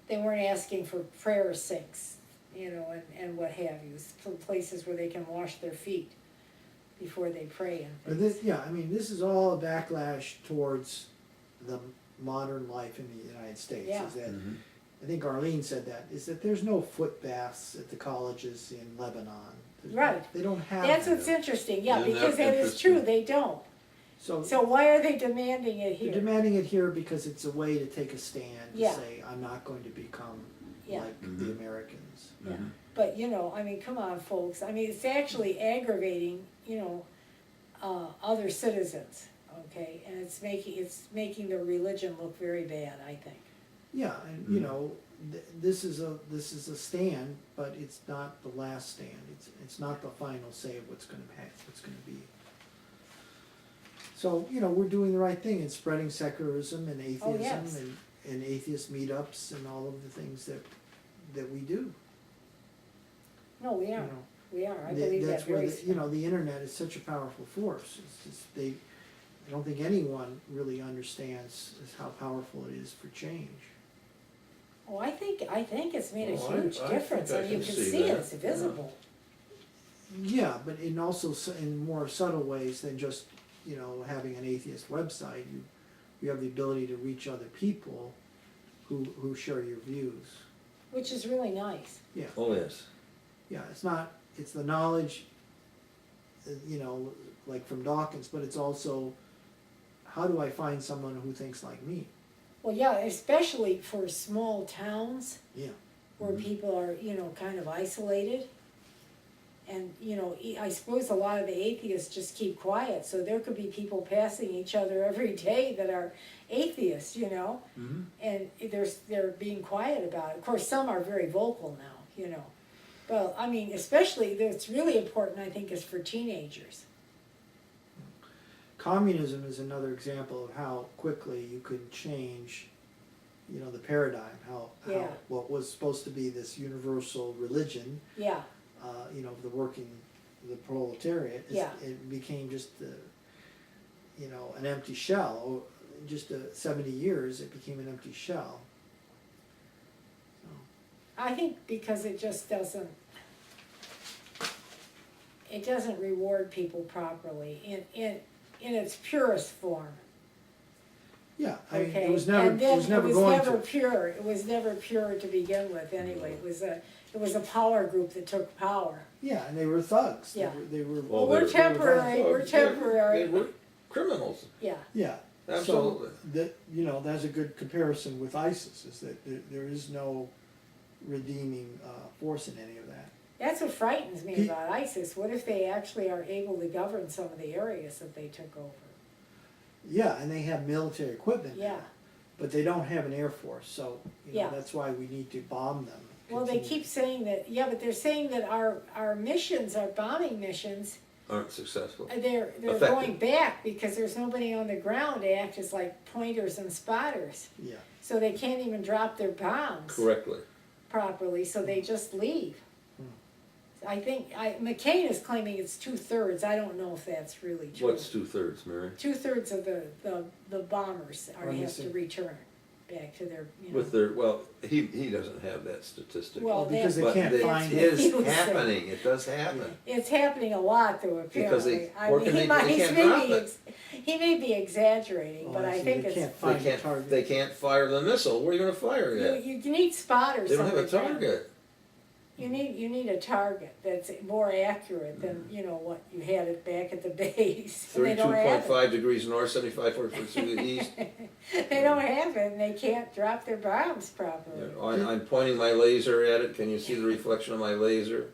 They weren't asking for prayer sinks, you know, and what have you, for places where they can wash their feet before they pray and But things. this, yeah, I mean, this is all a backlash towards the modern life in the United States, Yeah. is that, Mhm. I think Arlene said that, is that there's no foot baths at the colleges in Lebanon. There's- Right. They don't have That's that. what's interesting, yeah, Isn't because that that is true, interesting? they don't. So So why are they demanding it they're here? demanding it here because it's a way to take a stand, to Yeah. say, I'm not going to become Yeah. like the Mhm. Americans. Yeah. Mhm. But, you know, I mean, come on, folks, I mean, it's actually aggravating, you know, other citizens, okay? And it's making their religion look very bad, I think. Yeah, and you know, this is a stand, but it's not the last stand. It's not the final say of what's gonna be. So, you know, we're doing the right thing in spreading secularism and atheism yes. and atheist meetups and all of the things that we do. No, we You are, know, we are, I believe that that's where very. you know, the internet is such a powerful force. It's just I don't think anyone really understands how powerful it is for change. Oh, I think it's made a Well, huge I difference, think I and you can can see see it, that, it's visible. Yeah, but in also in more subtle ways than just, you know, having an atheist website, you have the ability to reach other people who share your views. Which is really nice. Yeah, Oh, yes. yeah, it's the knowledge, you know, like from Dawkins, but it's also, how do I find someone who thinks like me? Well, yeah, especially for small towns Yeah, where people are, you know, kind of isolated. And, you know, I suppose a lot of the atheists just keep quiet, so there could be people passing each other every day that are atheists, you know? Mhm. And they're being quiet about it. Of course, some are very vocal now, you know. Well, I mean, especially, it's really important, I think, is for teenagers. communism is another example of how quickly you could change, you know, the paradigm, how Yeah. what was supposed to be this universal religion, Yeah, you know, the proletariat, Yeah. it became just you know, an empty shell. Just 70 years, it became an empty shell. So, I think because it just doesn't reward people properly in its purest form. yeah, I mean, Okay, it was never and then going to. pure. It was never pure to begin with. Anyway, it was a power group that took power. Yeah, and they were thugs. Yeah. They were. Well, We're they- temporary. We're temporary. They were criminals. Yeah, Yeah. Absolutely. So that, you know, that's a good comparison with ISIS. Is that there is no redeeming force in any of that. that's what frightens me He- about ISIS. What if they actually are able to govern some of the areas that they took over? Yeah, and they have military equipment. Yeah. now, but they don't have an air force. So you know, Yeah. that's why we need to bomb them. Well, they keep saying that. Yeah, but they're saying that our missions, our bombing missions, Aren't successful. they're Effective. going back because there's nobody on the ground to act as like pointers and spotters. Yeah. So they can't even drop their bombs Correctly. properly, so they just leave. Hmm. I think, McCain is claiming it's 2/3, I don't know if that's really true. What's 2/3, Mary? 2/3 of the bombers Are have to missing. return back to their, you know. With their, well, he doesn't have that statistic. Well, because they But can't it find is He was happening, it does happen. It's happening a lot though, Because apparently. they- I or mean, can he they- might, they he's can't maybe, drop it. he may be exaggerating, Oh, but I see, think they it's. can't They find the can't, target. they can't fire the missile, where are you gonna fire it at? You need spotters They don't on have a the ground. target. You need a target that's more accurate than, what you had it back at the base. And they don't have it. 32.5 degrees north, 75 degrees east. They don't have it, and they can't drop their bombs properly. I'm pointing my laser at it. Can you see the reflection of my laser?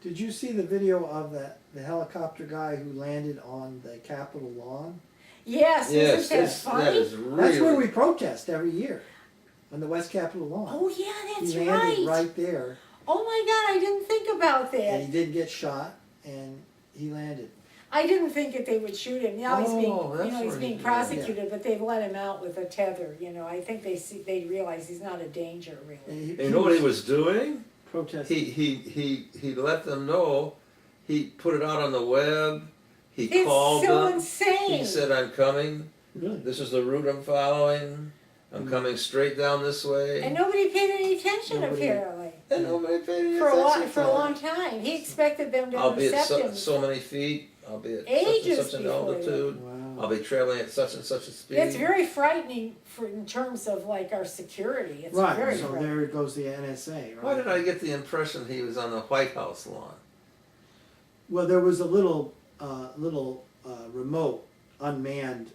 Did you see the video of the helicopter guy who landed on the Capitol lawn? Yes, isn't that that funny? is really. That's where we protest every year, on the West Capitol lawn. Oh, yeah, that's He landed right. right there, Oh my God, I didn't think about and that. he didn't get shot, and he landed. I didn't think that they would shoot him. Now he's being, Oh, that's he's where being he- prosecuted, but they've let him out with a tether. I think they realize he's not a danger really. And You know what he was doing? protesting. He let them know. He put it out on the web. He It's called so them. insane. He said, "I'm coming. Really? This is the route I'm following. I'm coming straight down this way." And nobody paid any attention Nobody- apparently. And nobody paid any For a attention to long it. time. He expected them to I'll be at accept him. so many feet. I'll be at such Ages and such an before that. altitude. Wow. I'll be traveling at such and such a speed. It's very frightening in terms of like our security. It's Right, very so frightening. there goes the NSA, right? Why did I get the impression he was on the White House lawn? Well, there was a little remote, unmanned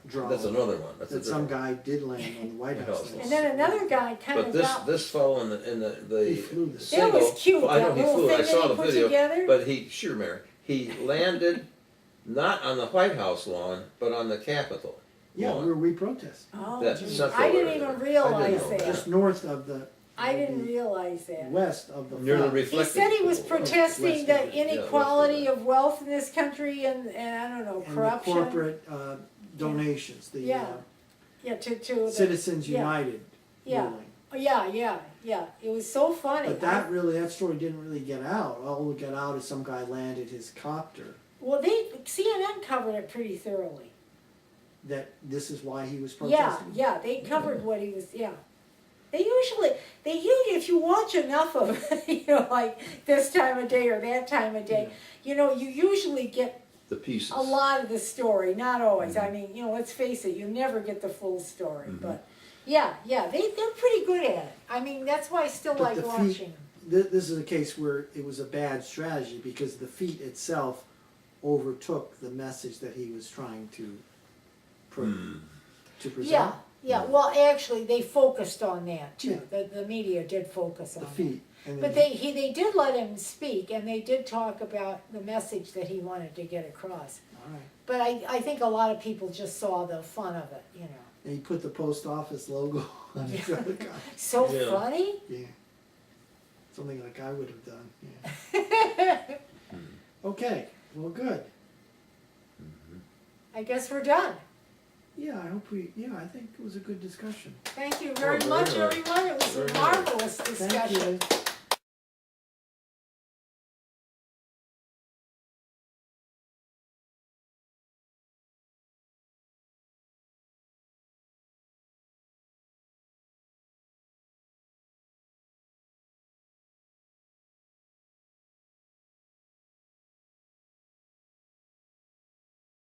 drone. That's another one. That's a That some different one. guy did land on the White White House. House. lawn. And then another guy kind But of this got. this fellow in the He flew the That single. was cute, I know that he little flew. thing I saw that the he put video. together. But sure, Mary, he landed not on the White House lawn, but on the Capitol. Yeah, lawn. where we protest. Oh, That's geez. central I didn't area. even I didn't realize know that. Just north of the. I didn't realize that. West of the. Near the flag. He reflective said he was pool. protesting West of the it. inequality west of of wealth in this country and I don't know, And corruption. the corporate donations, the Yeah. Yeah, to the, Citizens yeah. United Yeah. ruling. Oh, yeah. It was so funny. But that story didn't really get out. All that got out is some guy landed his copter, Well, CNN covered it pretty thoroughly. that this is why he was Yeah, protesting. yeah, they covered what he was. Yeah, they usually if you watch enough of it, like this time of day or that time of day, you usually get The pieces. a lot of the story. Not always. Mm-hmm. I mean, let's face it, you never get the full story. Mhm. But yeah, they're pretty good at it. I mean, that's why I still But like the watching. This is a case where it was a bad strategy because the feat itself overtook the message that he was trying to present. Yeah. Well, actually, they focused on that too. Yeah. The media did focus on The that. feat. And But then they did let him speak, and they did talk about the message that he wanted to get across. all right. But I think a lot of people just saw the fun of it, And he put the post office logo on his Yeah. other guy. So Yeah. funny. Yeah. Something like I would have done. Yeah. Okay. Well, good. I guess we're done. Yeah, I hope I think it was a good discussion. Thank you very very much, nice. everyone. It was Very a nice. marvelous Thank discussion. you.